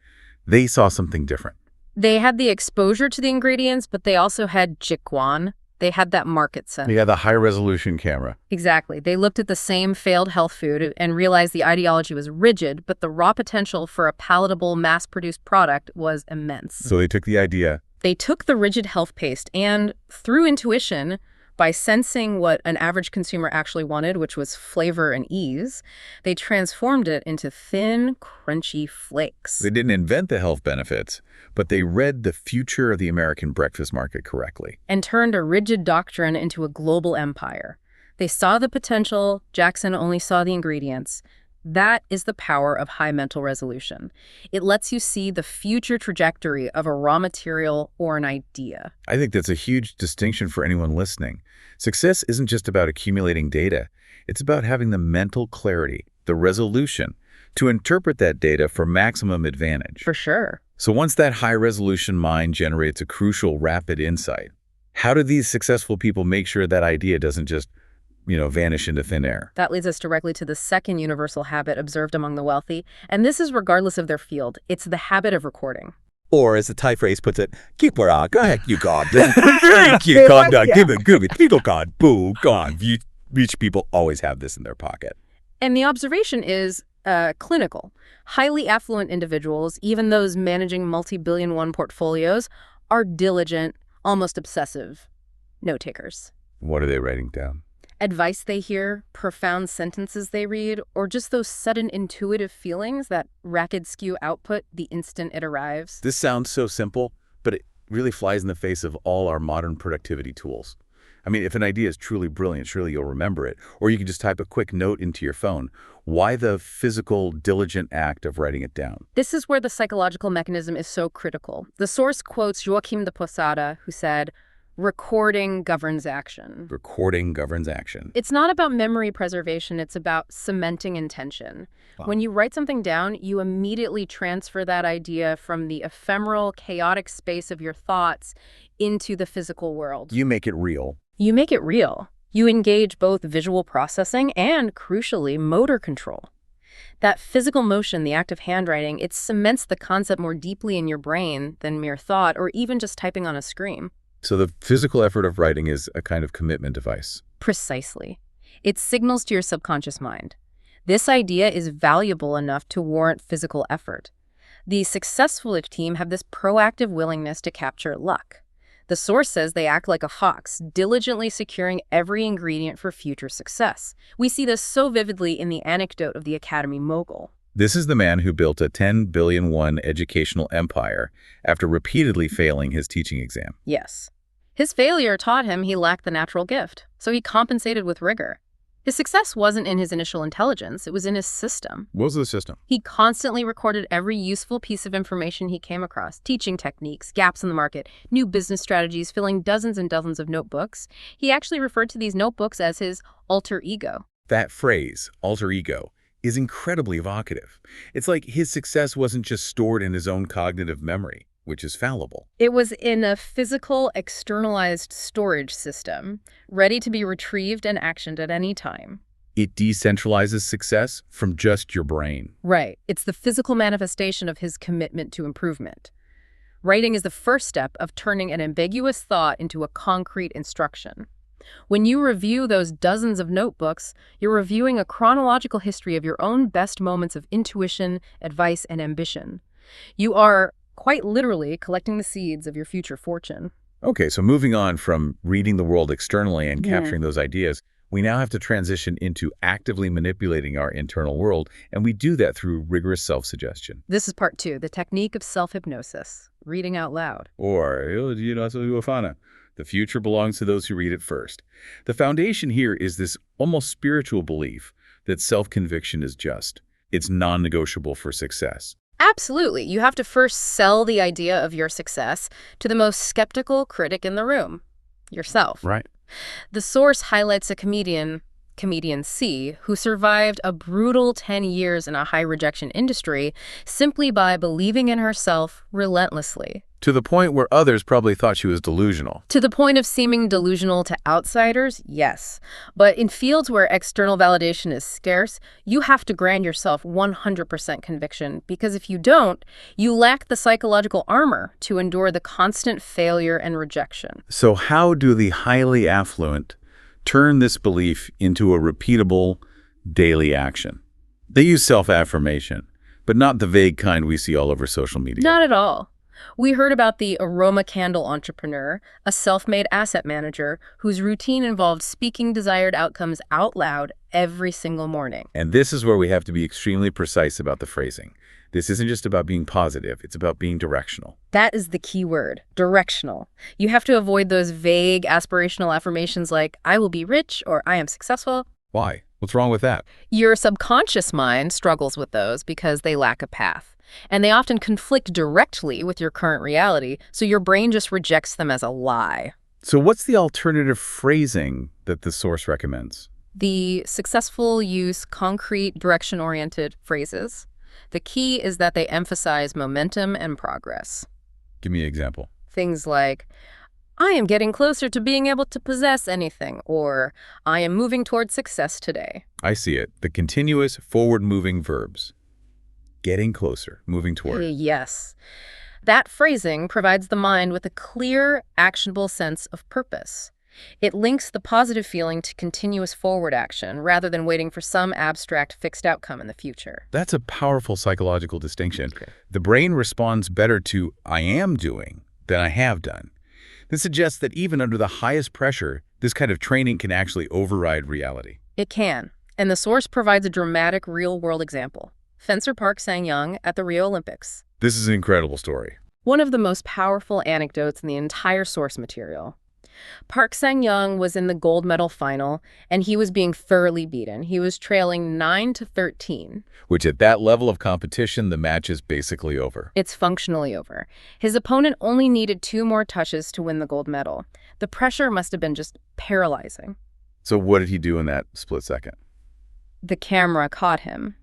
they saw something different. They had the exposure to the ingredients, but they also had jikwan. They had that market sense. They had the high-resolution camera. Exactly. They looked at the same failed health food and realized the ideology was rigid, but the raw potential for a palatable, mass-produced product was immense. So they took the idea. They took the rigid health paste and, through intuition, by sensing what an average consumer actually wanted, which was flavor and ease, they transformed it into thin, crunchy flakes. They didn't invent the health benefits, but they read the future of the American breakfast market correctly. And turned a rigid doctrine into a global empire. They saw the potential, Jackson only saw the ingredients. That is the power of high mental resolution. It lets you see the future trajectory of a raw material or an idea. I think that's a huge distinction for anyone listening. Success isn't just about accumulating data. It's about having the mental clarity, the resolution, to interpret that data for maximum advantage. For sure. So once that high-resolution mind generates a crucial, rapid insight, how do these successful people make sure that idea doesn't just, vanish into thin air? That leads us directly to the second universal habit observed among the wealthy, and this is regardless of their field. It's the habit of recording. Or, as the Thai phrase puts it, keep go ahead, you God. Thank you, God. Give it, people, God. Boo, God. Rich people always have this in their pocket. And the observation is clinical. Highly affluent individuals, even those managing multi-billion-won portfolios, are diligent, almost obsessive note-takers. What are they writing down? Advice they hear, profound sentences they read, or just those sudden intuitive feelings that rapid skew output the instant it arrives. This sounds so simple, but it really flies in the face of all our modern productivity tools. I mean, if an idea is truly brilliant, surely you'll remember it. Or you can just type a quick note into your phone. Why the physical, diligent act of writing it down? This is where the psychological mechanism is so critical. The source quotes Joaquim de Posada, who said, "Recording governs action." Recording governs action. It's not about memory preservation, it's about cementing intention. Wow. When you write something down, you immediately transfer that idea from the ephemeral, chaotic space of your thoughts into the physical world. You make it real. You make it real. You engage both visual processing and, crucially, motor control. That physical motion, the act of handwriting, it cements the concept more deeply in your brain than mere thought or even just typing on a screen. So the physical effort of writing is a kind of commitment device. Precisely. It signals to your subconscious mind. This idea is valuable enough to warrant physical effort. The successful team have this proactive willingness to capture luck. The source says they act like a fox, diligently securing every ingredient for future success. We see this so vividly in the anecdote of the Academy mogul. This is the man who built a 10 billion won educational empire after repeatedly failing his teaching exam. Yes. His failure taught him he lacked the natural gift, so he compensated with rigor. His success wasn't in his initial intelligence, it was in his system. What was the system? He constantly recorded every useful piece of information he came across, teaching techniques, gaps in the market, new business strategies, filling dozens and dozens of notebooks. He actually referred to these notebooks as his alter ego. That phrase, alter ego, is incredibly evocative. It's like his success wasn't just stored in his own cognitive memory, which is fallible. It was in a physical, externalized storage system, ready to be retrieved and actioned at any time. It decentralizes success from just your brain. Right. It's the physical manifestation of his commitment to improvement. Writing is the first step of turning an ambiguous thought into a concrete instruction. When you review those dozens of notebooks, you're reviewing a chronological history of your own best moments of intuition, advice, and ambition. You are quite literally collecting the seeds of your future fortune. Okay, so moving on from reading the world externally and capturing those ideas, we now have to transition into actively manipulating our internal world, and we do that through rigorous self-suggestion. This is part 2, the technique of self-hypnosis, reading out loud. Or, the future belongs to those who read it first. The foundation here is this almost spiritual belief that self-conviction is just. It's non-negotiable for success. Absolutely. You have to first sell the idea of your success to the most skeptical critic in the room, yourself. Right. The source highlights a comedian C, who survived a brutal 10 years in a high-rejection industry simply by believing in herself relentlessly. To the point where others probably thought she was delusional. To the point of seeming delusional to outsiders, yes. But in fields where external validation is scarce, you have to grant yourself 100% conviction, because if you don't, you lack the psychological armor to endure the constant failure and rejection. So how do the highly affluent turn this belief into a repeatable daily action? They use self-affirmation, but not the vague kind we see all over social media. Not at all. We heard about the aroma candle entrepreneur, a self-made asset manager whose routine involved speaking desired outcomes out loud every single morning. And this is where we have to be extremely precise about the phrasing. This isn't just about being positive, it's about being directional. That is the key word, directional. You have to avoid those vague aspirational affirmations like, I will be rich or I am successful. Why? What's wrong with that? Your subconscious mind struggles with those because they lack a path. And they often conflict directly with your current reality, so your brain just rejects them as a lie. So what's the alternative phrasing that the source recommends? The successful use concrete, direction-oriented phrases. The key is that they emphasize momentum and progress. Give me an example. Things like, I am getting closer to being able to possess anything, or I am moving toward success today. I see it. The continuous forward-moving verbs. Getting closer, moving toward. Yes. That phrasing provides the mind with a clear, actionable sense of purpose. It links the positive feeling to continuous forward action rather than waiting for some abstract fixed outcome in the future. That's a powerful psychological distinction. The brain responds better to I am doing than I have done. This suggests that even under the highest pressure, this kind of training can actually override reality. It can, and the source provides a dramatic real-world example. Fencer Park Sang-young at the Rio Olympics. This is an incredible story. One of the most powerful anecdotes in the entire source material. Park Sang-young was in the gold medal final, and he was being thoroughly beaten. He was trailing 9-13. Which at that level of competition, the match is basically over. It's functionally over. His opponent only needed 2 more touches to win the gold medal. The pressure must have been just paralyzing. So what did he do in that split second? The camera caught him.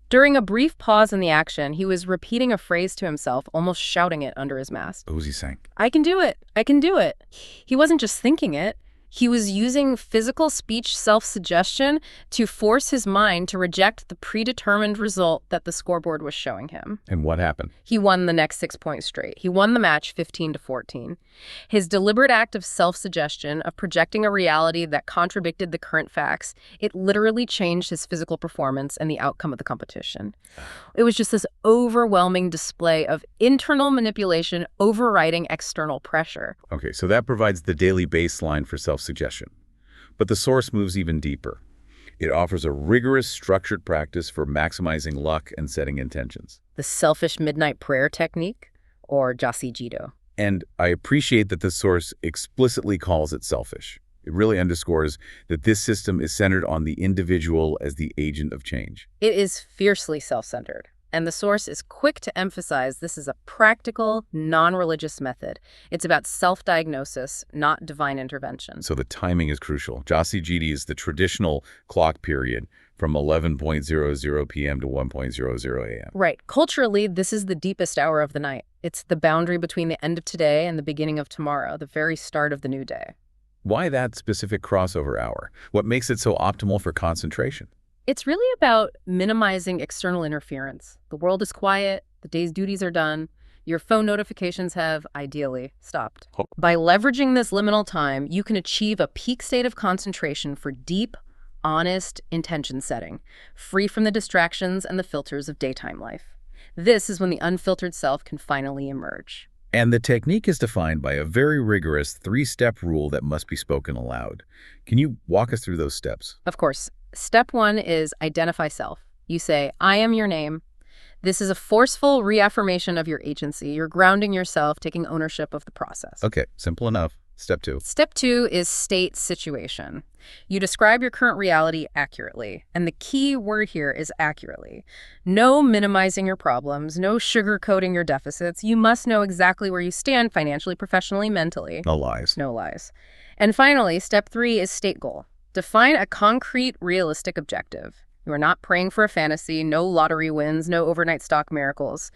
During a brief pause in the action, he was repeating a phrase to himself, almost shouting it under his mask. What was he saying? I can do it. I can do it. He wasn't just thinking it. He was using physical speech self-suggestion to force his mind to reject the predetermined result that the scoreboard was showing him. And what happened? He won the next 6 points straight. He won the match 15-14. His deliberate act of self-suggestion, of projecting a reality that contradicted the current facts, it literally changed his physical performance and the outcome of the competition. It was just this overwhelming display of internal manipulation overriding external pressure. Okay, so that provides the daily baseline for self-suggestion. But the source moves even deeper. It offers a rigorous, structured practice for maximizing luck and setting intentions. The selfish midnight prayer technique, or Jasi Jido. And I appreciate that the source explicitly calls it selfish. It really underscores that this system is centered on the individual as the agent of change. It is fiercely self-centered, and the source is quick to emphasize this is a practical, non-religious method. It's about self-diagnosis, not divine intervention. So the timing is crucial. Jasi Jidi is the traditional clock period from 11:00 p.m. to 1:00 a.m. Right. Culturally, this is the deepest hour of the night. It's the boundary between the end of today and the beginning of tomorrow, the very start of the new day. Why that specific crossover hour? What makes it so optimal for concentration? It's really about minimizing external interference. The world is quiet, the day's duties are done, your phone notifications have, ideally, stopped. Oh. By leveraging this liminal time, you can achieve a peak state of concentration for deep, honest intention setting, free from the distractions and the filters of daytime life. This is when the unfiltered self can finally emerge. And the technique is defined by a very rigorous 3-step rule that must be spoken aloud. Can you walk us through those steps? Of course. Step 1 is identify self. You say, I am your name. This is a forceful reaffirmation of your agency. You're grounding yourself, taking ownership of the process. Okay, simple enough. Step 2. Step 2 is state situation. You describe your current reality accurately, and the key word here is accurately. No minimizing your problems, no sugarcoating your deficits. You must know exactly where you stand financially, professionally, mentally. No lies. No lies. And finally, step 3 is state goal. Define a concrete, realistic objective. You are not praying for a fantasy, no lottery wins, no overnight stock miracles.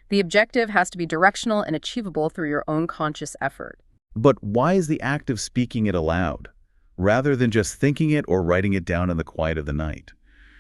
The objective has to be directional and achievable through your own conscious effort. But why is the act of speaking it aloud, rather than just thinking it or writing it down in the quiet of the night,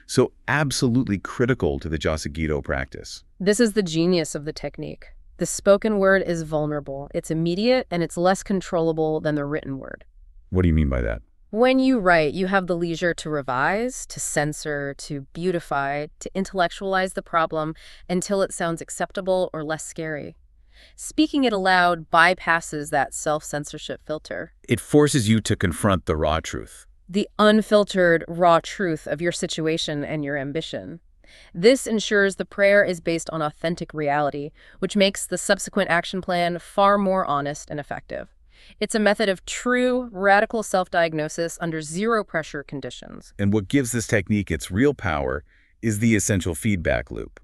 so absolutely critical to the Jasa practice? This is the genius of the technique. The spoken word is vulnerable. It's immediate, and it's less controllable than the written word. What do you mean by that? When you write, you have the leisure to revise, to censor, to beautify, to intellectualize the problem until it sounds acceptable or less scary. Speaking it aloud bypasses that self-censorship filter. It forces you to confront the raw truth. The unfiltered, raw truth of your situation and your ambition. This ensures the prayer is based on authentic reality, which makes the subsequent action plan far more honest and effective. It's a method of true, radical self-diagnosis under zero-pressure conditions. And what gives this technique its real power is the essential feedback loop,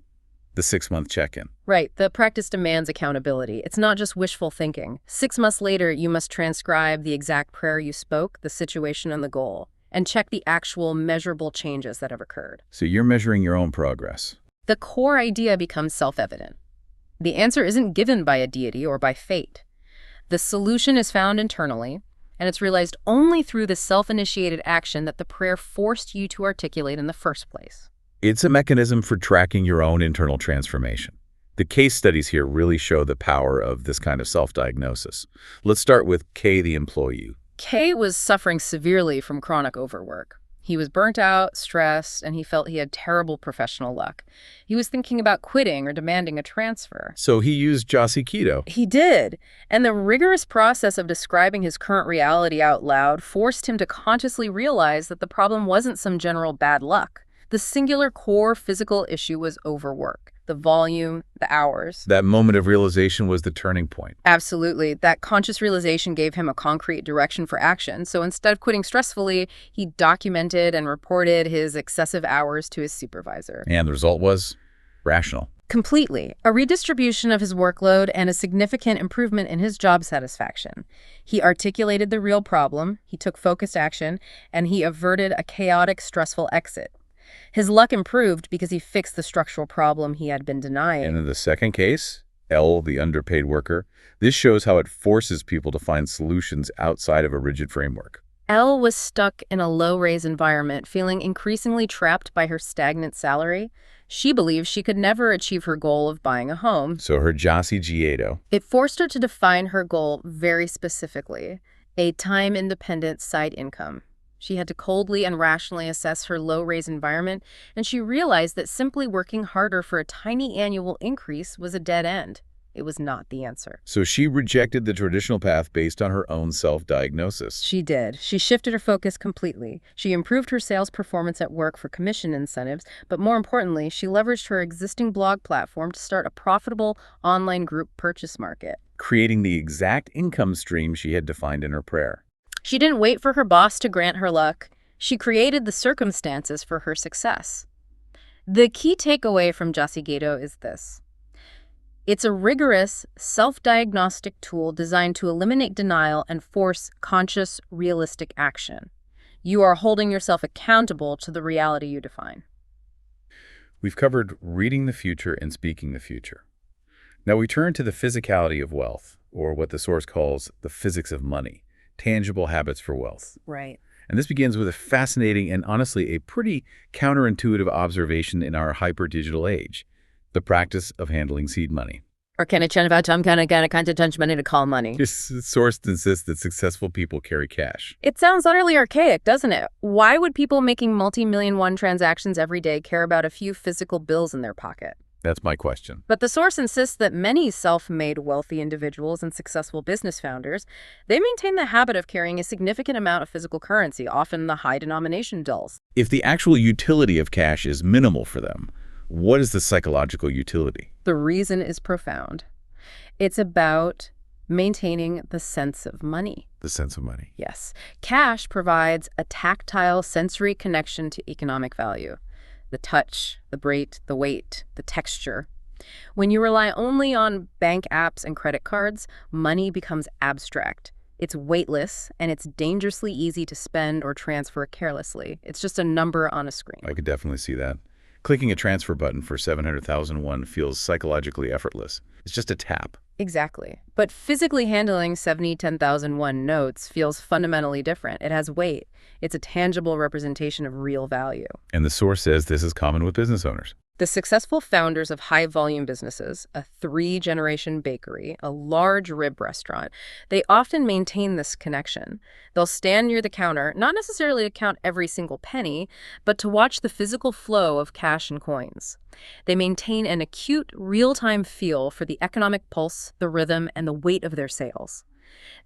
the 6-month check-in. Right. The practice demands accountability. It's not just wishful thinking. 6 months later, you must transcribe the exact prayer you spoke, the situation, and the goal. and check the actual measurable changes that have occurred. So you're measuring your own progress. The core idea becomes self-evident. The answer isn't given by a deity or by fate. The solution is found internally, and it's realized only through the self-initiated action that the prayer forced you to articulate in the first place. It's a mechanism for tracking your own internal transformation. The case studies here really show the power of this kind of self-diagnosis. Let's start with Kay, the employee. Kay was suffering severely from chronic overwork. He was burnt out, stressed, and he felt he had terrible professional luck. He was thinking about quitting or demanding a transfer. So he used Jossie Keto. He did. And the rigorous process of describing his current reality out loud forced him to consciously realize that the problem wasn't some general bad luck. The singular core physical issue was overwork. The volume, the hours. That moment of realization was the turning point. Absolutely. That conscious realization gave him a concrete direction for action. So instead of quitting stressfully, he documented and reported his excessive hours to his supervisor. And the result was rational. Completely. A redistribution of his workload and a significant improvement in his job satisfaction. He articulated the real problem, he took focused action, and he averted a chaotic, stressful exit. His luck improved because he fixed the structural problem he had been denying. And in the second case, L, the underpaid worker, this shows how it forces people to find solutions outside of a rigid framework. Elle was stuck in a low-raise environment, feeling increasingly trapped by her stagnant salary. She believed she could never achieve her goal of buying a home. So her Jossie Keto. It forced her to define her goal very specifically, a time-independent side income. She had to coldly and rationally assess her low-raise environment, and she realized that simply working harder for a tiny annual increase was a dead end. It was not the answer. So she rejected the traditional path based on her own self-diagnosis. She did. She shifted her focus completely. She improved her sales performance at work for commission incentives, but more importantly, she leveraged her existing blog platform to start a profitable online group purchase market, creating the exact income stream she had defined in her prayer. She didn't wait for her boss to grant her luck. She created the circumstances for her success. The key takeaway from Jossie Keto is this. It's a rigorous, self-diagnostic tool designed to eliminate denial and force conscious, realistic action. You are holding yourself accountable to the reality you define. We've covered reading the future and speaking the future. Now we turn to the physicality of wealth, or what the source calls the physics of money. Tangible habits for wealth. Right. And this begins with a fascinating and honestly a pretty counterintuitive observation in our hyper-digital age, the practice of handling seed money. Or can it change money to call money? This source insists that successful people carry cash. It sounds utterly archaic, doesn't it? Why would people making multi-million-won transactions every day care about a few physical bills in their pocket? That's my question. But the source insists that many self-made wealthy individuals and successful business founders, they maintain the habit of carrying a significant amount of physical currency, often the high denomination dulls. If the actual utility of cash is minimal for them, what is the psychological utility? The reason is profound. It's about maintaining the sense of money. The sense of money. Yes. Cash provides a tactile sensory connection to economic value. The touch, the weight, the texture. When you rely only on bank apps and credit cards, money becomes abstract. It's weightless, and it's dangerously easy to spend or transfer carelessly. It's just a number on a screen. I could definitely see that. Clicking a transfer button for 700,001 feels psychologically effortless. It's just a tap. Exactly. But physically handling 10,001 notes feels fundamentally different. It has weight. It's a tangible representation of real value. And the source says this is common with business owners. The successful founders of high-volume businesses, a 3-generation bakery, a large rib restaurant, they often maintain this connection. They'll stand near the counter, not necessarily to count every single penny, but to watch the physical flow of cash and coins. They maintain an acute, real-time feel for the economic pulse, the rhythm, and the weight of their sales.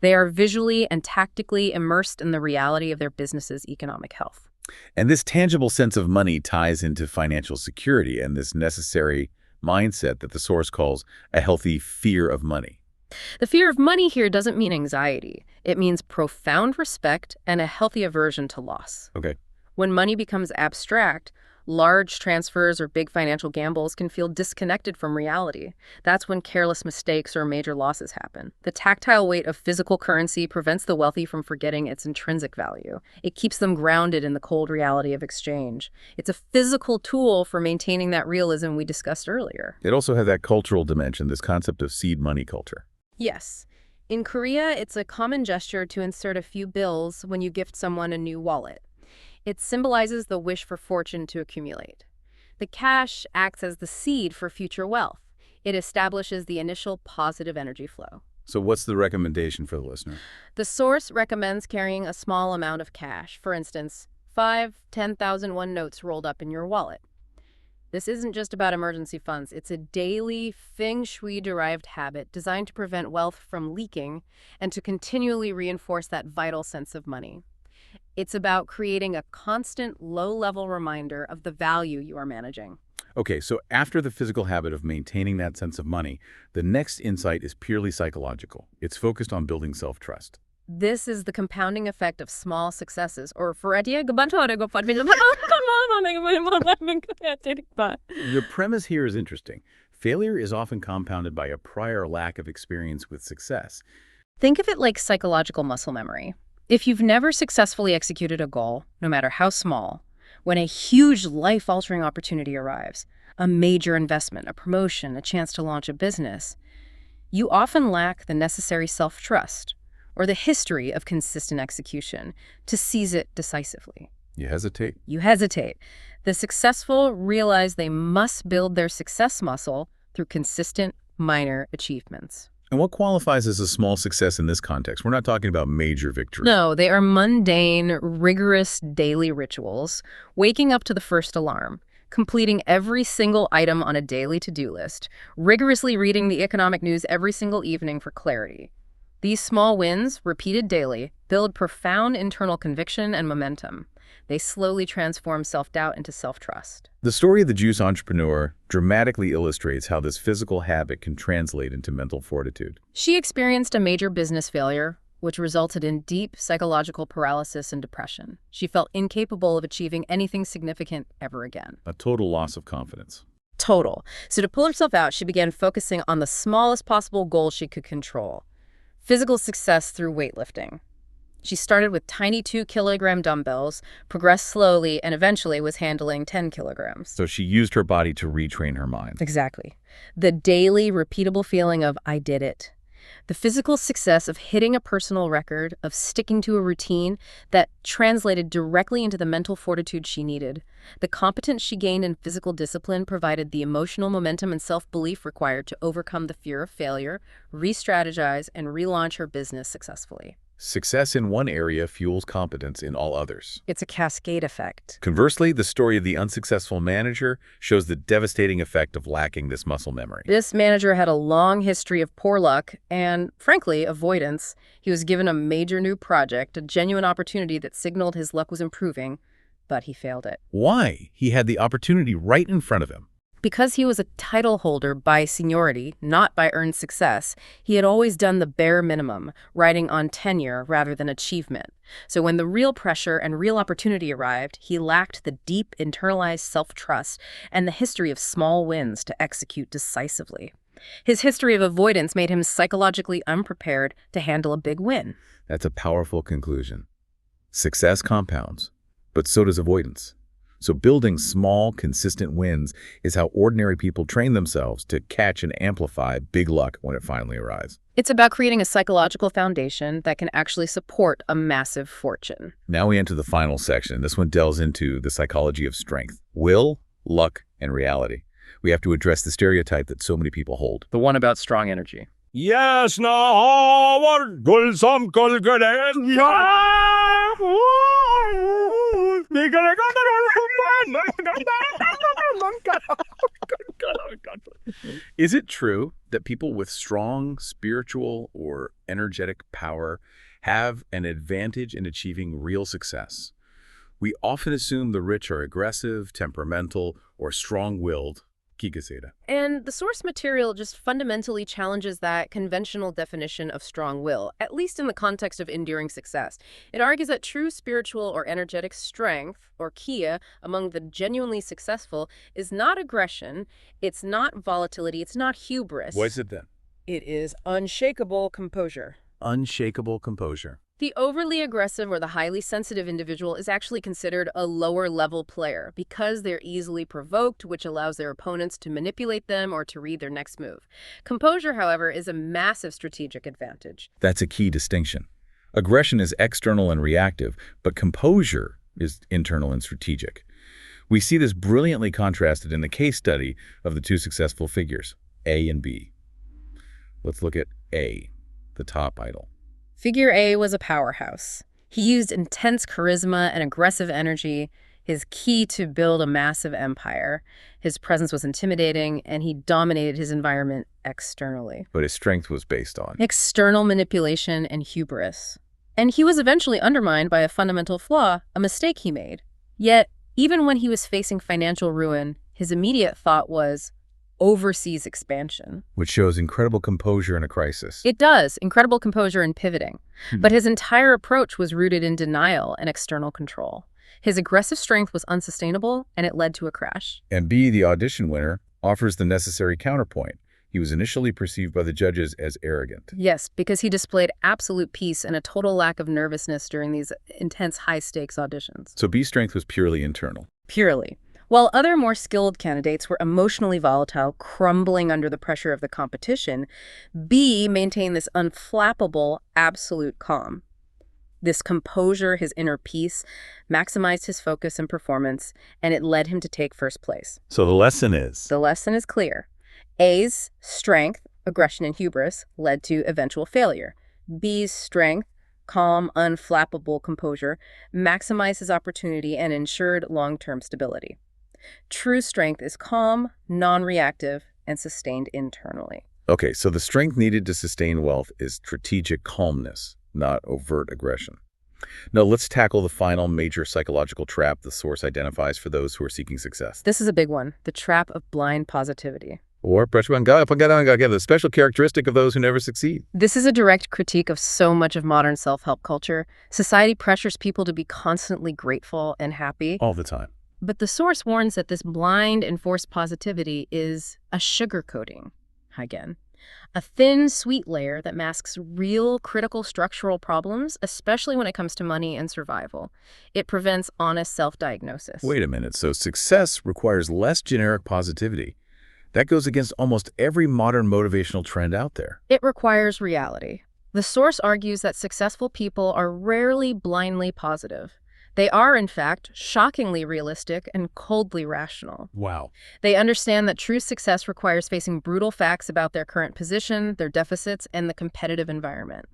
They are visually and tactically immersed in the reality of their business's economic health. And this tangible sense of money ties into financial security and this necessary mindset that the source calls a healthy fear of money. The fear of money here doesn't mean anxiety. It means profound respect and a healthy aversion to loss. Okay. When money becomes abstract, Large transfers or big financial gambles can feel disconnected from reality. That's when careless mistakes or major losses happen. The tactile weight of physical currency prevents the wealthy from forgetting its intrinsic value. It keeps them grounded in the cold reality of exchange. It's a physical tool for maintaining that realism we discussed earlier. It also has that cultural dimension, this concept of seed money culture. Yes. In Korea, it's a common gesture to insert a few bills when you gift someone a new wallet. It symbolizes the wish for fortune to accumulate. The cash acts as the seed for future wealth. It establishes the initial positive energy flow. So what's the recommendation for the listener? The source recommends carrying a small amount of cash, for instance, 10,000 notes rolled up in your wallet. This isn't just about emergency funds. It's a daily feng shui-derived habit designed to prevent wealth from leaking and to continually reinforce that vital sense of money. It's about creating a constant, low-level reminder of the value you are managing. Okay, so after the physical habit of maintaining that sense of money, the next insight is purely psychological. It's focused on building self-trust. This is the compounding effect of small successes, or the The premise here is interesting. Failure is often compounded by a prior lack of experience with success. Think of it like psychological muscle memory. If you've never successfully executed a goal, no matter how small, when a huge life-altering opportunity arrives, a major investment, a promotion, a chance to launch a business, you often lack the necessary self-trust or the history of consistent execution to seize it decisively. You hesitate. You hesitate. The successful realize they must build their success muscle through consistent, minor achievements. And what qualifies as a small success in this context? We're not talking about major victory. No, they are mundane, rigorous daily rituals, waking up to the first alarm, completing every single item on a daily to-do list, rigorously reading the economic news every single evening for clarity. These small wins, repeated daily, build profound internal conviction and momentum. They slowly transform self-doubt into self-trust. The story of the Juice entrepreneur dramatically illustrates how this physical habit can translate into mental fortitude. She experienced a major business failure, which resulted in deep psychological paralysis and depression. She felt incapable of achieving anything significant ever again. A total loss of confidence. Total. So to pull herself out, she began focusing on the smallest possible goal she could control. Physical success through weightlifting. She started with tiny 2-kilogram dumbbells, progressed slowly, and eventually was handling 10 kilograms. So she used her body to retrain her mind. Exactly. The daily, repeatable feeling of, I did it. The physical success of hitting a personal record, of sticking to a routine that translated directly into the mental fortitude she needed. The competence she gained in physical discipline provided the emotional momentum and self-belief required to overcome the fear of failure, re-strategize, and relaunch her business successfully. Success in one area fuels competence in all others. It's a cascade effect. Conversely, the story of the unsuccessful manager shows the devastating effect of lacking this muscle memory. This manager had a long history of poor luck and, frankly, avoidance. He was given a major new project, a genuine opportunity that signaled his luck was improving, but he failed it. Why? He had the opportunity right in front of him. Because he was a title holder by seniority, not by earned success, he had always done the bare minimum, riding on tenure rather than achievement. So when the real pressure and real opportunity arrived, he lacked the deep internalized self-trust and the history of small wins to execute decisively. His history of avoidance made him psychologically unprepared to handle a big win. That's a powerful conclusion. Success compounds, but so does avoidance. So building small, consistent wins is how ordinary people train themselves to catch and amplify big luck when it finally arrives. It's about creating a psychological foundation that can actually support a massive fortune. Now we enter the final section. This one delves into the psychology of strength, will, luck, and reality. We have to address the stereotype that so many people hold. The one about strong energy. Yes, now our some Is it true that people with strong spiritual or energetic power have an advantage in achieving real success? We often assume the rich are aggressive, temperamental, or strong-willed, Kikaseda. And the source material just fundamentally challenges that conventional definition of strong will, at least in the context of enduring success. It argues that true spiritual or energetic strength, or kia, among the genuinely successful is not aggression, it's not volatility, it's not hubris. What is it then? It is unshakable composure. Unshakable composure. The overly aggressive or the highly sensitive individual is actually considered a lower-level player because they're easily provoked, which allows their opponents to manipulate them or to read their next move. Composure, however, is a massive strategic advantage. That's a key distinction. Aggression is external and reactive, but composure is internal and strategic. We see this brilliantly contrasted in the case study of the two successful figures, A and B. Let's look at A, the top idol. Figure A was a powerhouse. He used intense charisma and aggressive energy, his key to build a massive empire. His presence was intimidating, and he dominated his environment externally. But his strength was based on External manipulation and hubris. And he was eventually undermined by a fundamental flaw, a mistake he made. Yet, even when he was facing financial ruin, his immediate thought was overseas expansion. which shows incredible composure in a crisis. It does, incredible composure and pivoting. But his entire approach was rooted in denial and external control. His aggressive strength was unsustainable, and it led to a crash. And B, the audition winner, offers the necessary counterpoint. He was initially perceived by the judges as arrogant. Yes, because he displayed absolute peace and a total lack of nervousness during these intense high-stakes auditions. So B's strength was purely internal. Purely. While other more skilled candidates were emotionally volatile, crumbling under the pressure of the competition, B maintained this unflappable, absolute calm. This composure, his inner peace, maximized his focus and performance, and it led him to take first place. So the lesson is? The lesson is clear. A's strength, aggression, and hubris led to eventual failure. B's strength, calm, unflappable composure, maximized his opportunity and ensured long-term stability. True strength is calm, non-reactive, and sustained internally. Okay, so the strength needed to sustain wealth is strategic calmness, not overt aggression. Now let's tackle the final major psychological trap the source identifies for those who are seeking success. This is a big one, the trap of blind positivity. Or the special characteristic of those who never succeed. This is a direct critique of so much of modern self-help culture. Society pressures people to be constantly grateful and happy. All the time. But the source warns that this blind enforced positivity is a sugarcoating, again. A thin, sweet layer that masks real critical structural problems, especially when it comes to money and survival. It prevents honest self-diagnosis. Wait a minute, so success requires less generic positivity. That goes against almost every modern motivational trend out there. It requires reality. The source argues that successful people are rarely blindly positive. They are, in fact, shockingly realistic and coldly rational. Wow. They understand that true success requires facing brutal facts about their current position, their deficits, and the competitive environment.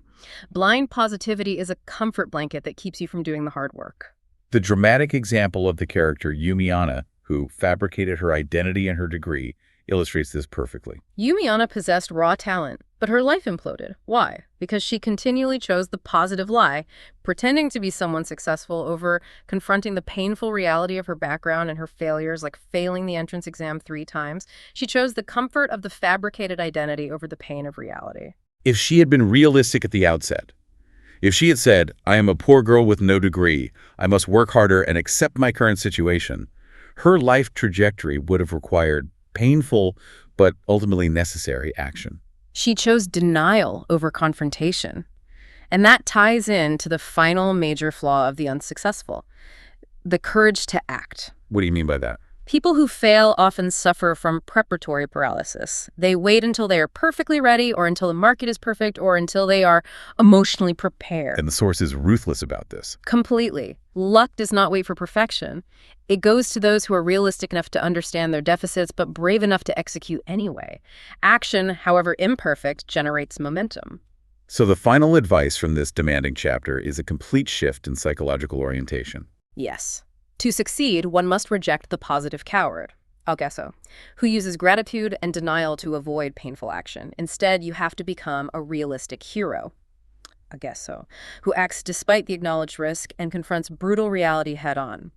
Blind positivity is a comfort blanket that keeps you from doing the hard work. The dramatic example of the character Yumiana, who fabricated her identity and her degree, illustrates this perfectly. Yumiana possessed raw talent, but her life imploded. Why? Because she continually chose the positive lie, pretending to be someone successful over confronting the painful reality of her background and her failures, like failing the entrance exam 3 times. She chose the comfort of the fabricated identity over the pain of reality. If she had been realistic at the outset, if she had said, I am a poor girl with no degree, I must work harder and accept my current situation, her life trajectory would have required painful but ultimately necessary action. She chose denial over confrontation. And that ties in to the final major flaw of the unsuccessful, the courage to act. What do you mean by that? People who fail often suffer from preparatory paralysis. They wait until they are perfectly ready, or until the market is perfect, or until they are emotionally prepared. And the source is ruthless about this. Completely. Luck does not wait for perfection. It goes to those who are realistic enough to understand their deficits, but brave enough to execute anyway. Action, however imperfect, generates momentum. So the final advice from this demanding chapter is a complete shift in psychological orientation. Yes. To succeed, one must reject the positive coward, who uses gratitude and denial to avoid painful action. Instead, you have to become a realistic hero, who acts despite the acknowledged risk and confronts brutal reality head-on.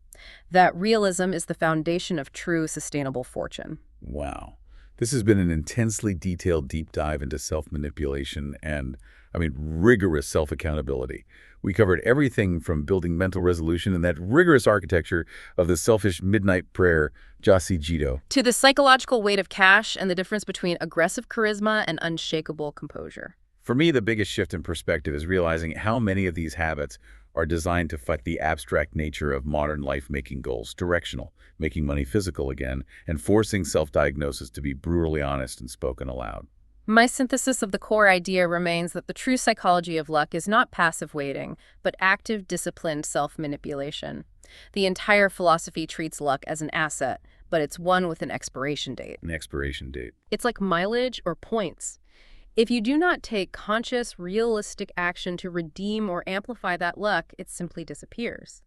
That realism is the foundation of true sustainable fortune. Wow. This has been an intensely detailed deep dive into self-manipulation and, rigorous self-accountability. We covered everything from building mental resolution and that rigorous architecture of the selfish midnight prayer, Jasi Jito. To the psychological weight of cash and the difference between aggressive charisma and unshakable composure. For me, the biggest shift in perspective is realizing how many of these habits are designed to fight the abstract nature of modern life-making goals, directional, making money physical again, and forcing self-diagnosis to be brutally honest and spoken aloud. My synthesis of the core idea remains that the true psychology of luck is not passive waiting, but active, disciplined self-manipulation. The entire philosophy treats luck as an asset, but it's one with an expiration date. An expiration date. It's like mileage or points. If you do not take conscious, realistic action to redeem or amplify that luck, it simply disappears.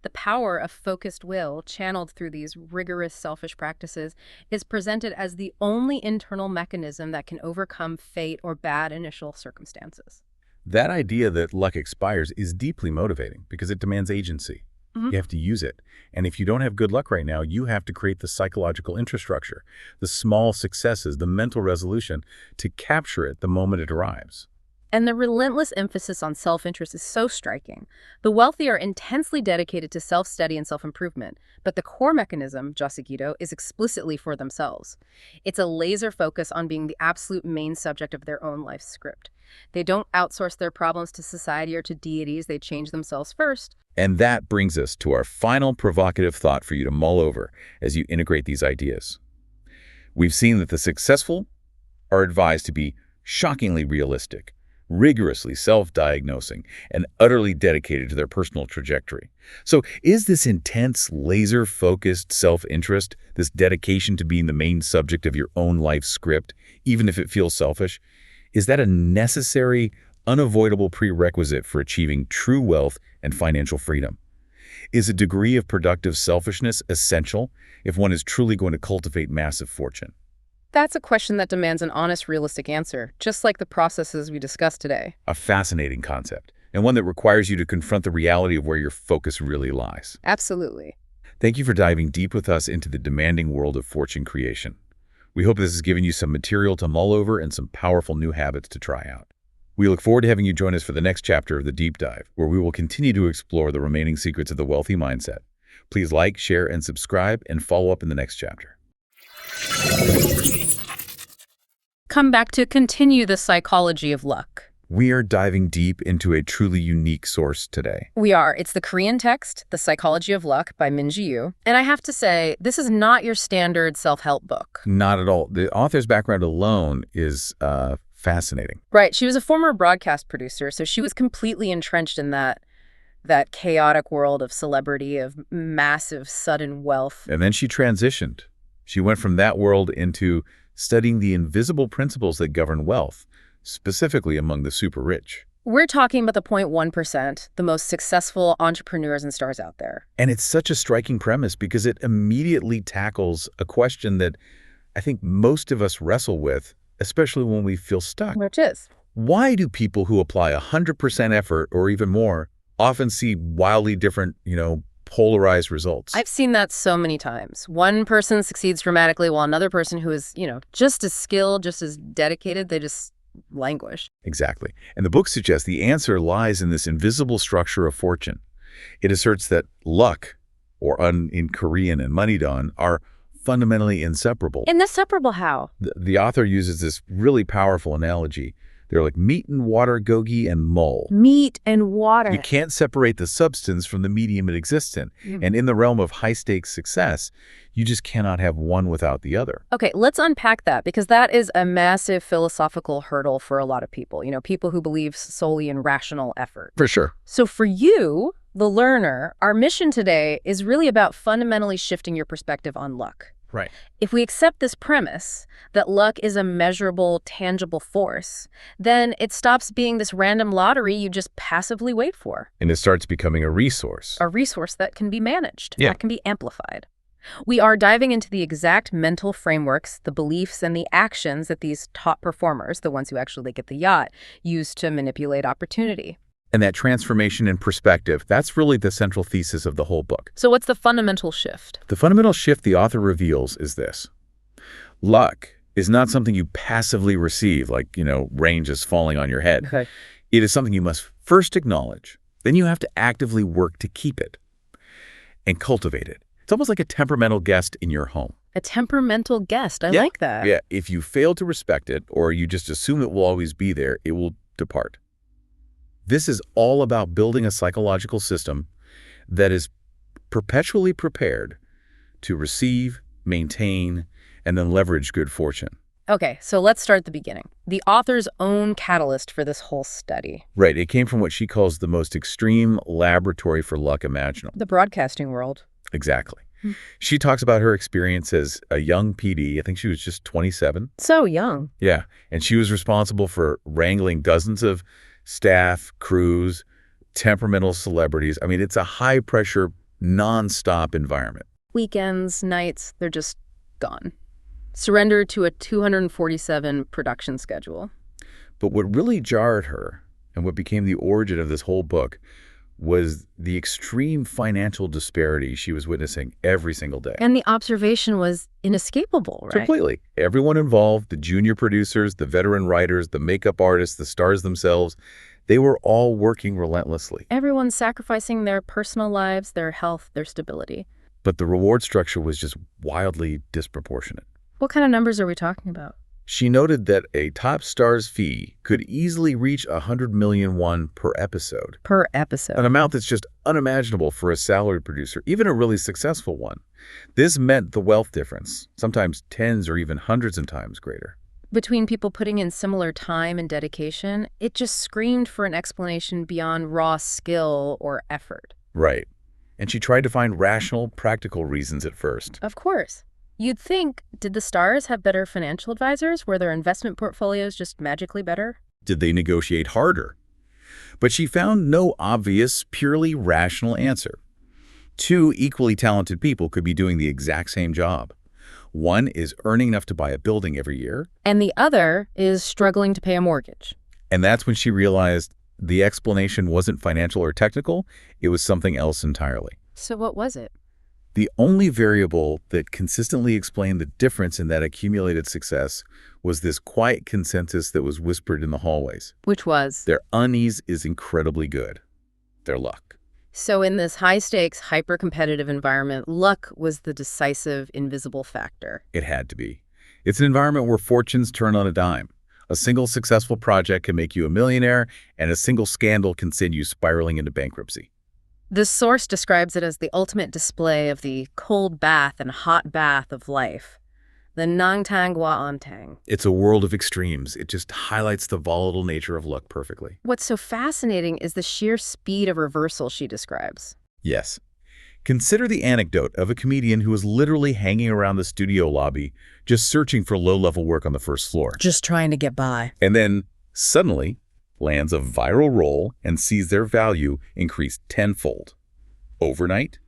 The power of focused will, channeled through these rigorous selfish practices, is presented as the only internal mechanism that can overcome fate or bad initial circumstances. That idea that luck expires is deeply motivating because it demands agency. You have to use it. And if you don't have good luck right now, you have to create the psychological infrastructure, the small successes, the mental resolution to capture it the moment it arrives. And the relentless emphasis on self-interest is so striking. The wealthy are intensely dedicated to self-study and self-improvement, but the core mechanism, Jasi, is explicitly for themselves. It's a laser focus on being the absolute main subject of their own life script. They don't outsource their problems to society or to deities, they change themselves first. And that brings us to our final provocative thought for you to mull over as you integrate these ideas. We've seen that the successful are advised to be shockingly realistic, rigorously self-diagnosing, and utterly dedicated to their personal trajectory. So is this intense, laser-focused self-interest, this dedication to being the main subject of your own life script, even if it feels selfish, is that a necessary, unavoidable prerequisite for achieving true wealth and financial freedom? Is a degree of productive selfishness essential if one is truly going to cultivate massive fortune? That's a question that demands an honest, realistic answer, just like the processes we discussed today. A fascinating concept, and one that requires you to confront the reality of where your focus really lies. Absolutely. Thank you for diving deep with us into the demanding world of fortune creation. We hope this has given you some material to mull over and some powerful new habits to try out. We look forward to having you join us for the next chapter of the Deep Dive, where we will continue to explore the remaining secrets of the wealthy mindset. Please like, share, and subscribe, and follow up in the next chapter. Come back to continue the psychology of luck. We are diving deep into a truly unique source today. We are. It's the Korean text, The Psychology of Luck by Min Ji-woo. And I have to say, this is not your standard self-help book. Not at all. The author's background alone is fascinating. Right. She was a former broadcast producer, so she was completely entrenched in that chaotic world of celebrity, of massive, sudden wealth. And then she transitioned. She went from that world into studying the invisible principles that govern wealth, specifically among the super rich. We're talking about the 0.1%, the most successful entrepreneurs and stars out there. And it's such a striking premise because it immediately tackles a question that I think most of us wrestle with, especially when we feel stuck. Which is? Why do people who apply 100% effort or even more often see wildly different, polarized results? I've seen that so many times. One person succeeds dramatically while another person who is, just as skilled, just as dedicated, they just languish. Exactly. And the book suggests the answer lies in this invisible structure of fortune. It asserts that luck, or in Korean and money-don, are fundamentally inseparable. Inseparable how? The author uses this really powerful analogy. They're like meat and water, gogi and mole. Meat and water. You can't separate the substance from the medium it exists in. And in the realm of high-stakes success, you just cannot have one without the other. Okay, let's unpack that, because that is a massive philosophical hurdle for a lot of people, people who believe solely in rational effort. For sure. So for you, the learner, our mission today is really about fundamentally shifting your perspective on luck. Right. If we accept this premise that luck is a measurable, tangible force, then it stops being this random lottery you just passively wait for. And it starts becoming a resource. A resource that can be managed, Yeah. that can be amplified. We are diving into the exact mental frameworks, the beliefs, and the actions that these top performers, the ones who actually get the yacht, use to manipulate opportunity. And that transformation in perspective, that's really the central thesis of the whole book. So what's the fundamental shift? The fundamental shift the author reveals is this. Luck is not something you passively receive, like, rain just falling on your head. Okay. It is something you must first acknowledge. Then you have to actively work to keep it and cultivate it. It's almost like a temperamental guest in your home. A temperamental guest. I Yeah. like that. Yeah, if you fail to respect it or you just assume it will always be there, it will depart. This is all about building a psychological system that is perpetually prepared to receive, maintain, and then leverage good fortune. Okay, so let's start at the beginning. The author's own catalyst for this whole study. Right, it came from what she calls the most extreme laboratory for luck imaginable. The broadcasting world. Exactly. She talks about her experience as a young PD. I think she was just 27. So young. Yeah, and she was responsible for wrangling dozens of staff, crews, temperamental celebrities. I mean, it's a high-pressure, non-stop environment. Weekends, nights, they're just gone. Surrendered to a 247 production schedule. But what really jarred her, and what became the origin of this whole book, was the extreme financial disparity she was witnessing every single day. And the observation was inescapable, right? Completely. Everyone involved, the junior producers, the veteran writers, the makeup artists, the stars themselves, they were all working relentlessly. Everyone's sacrificing their personal lives, their health, their stability. But the reward structure was just wildly disproportionate. What kind of numbers are we talking about? She noted that a top star's fee could easily reach 100 million won per episode. Per episode. An amount that's just unimaginable for a salaried producer, even a really successful one. This meant the wealth difference, sometimes tens or even hundreds of times greater. Between people putting in similar time and dedication, it just screamed for an explanation beyond raw skill or effort. Right. And she tried to find rational, practical reasons at first. Of course. You'd think, did the stars have better financial advisors? Were their investment portfolios just magically better? Did they negotiate harder? But she found no obvious, purely rational answer. Two equally talented people could be doing the exact same job. One is earning enough to buy a building every year. And the other is struggling to pay a mortgage. And that's when she realized the explanation wasn't financial or technical, it was something else entirely. So what was it? The only variable that consistently explained the difference in that accumulated success was this quiet consensus that was whispered in the hallways. Which was? Their unease is incredibly good. Their luck. So in this high-stakes, hyper-competitive environment, luck was the decisive, invisible factor. It had to be. It's an environment where fortunes turn on a dime. A single successful project can make you a millionaire, and a single scandal can send you spiraling into bankruptcy. This source describes it as the ultimate display of the cold bath and hot bath of life, the nang tang wa on tang. It's a world of extremes. It just highlights the volatile nature of luck perfectly. What's so fascinating is the sheer speed of reversal she describes. Yes. Consider the anecdote of a comedian who was literally hanging around the studio lobby, just searching for low-level work on the first floor. Just trying to get by. And then, suddenly, lands a viral role and sees their value increase tenfold. Overnight,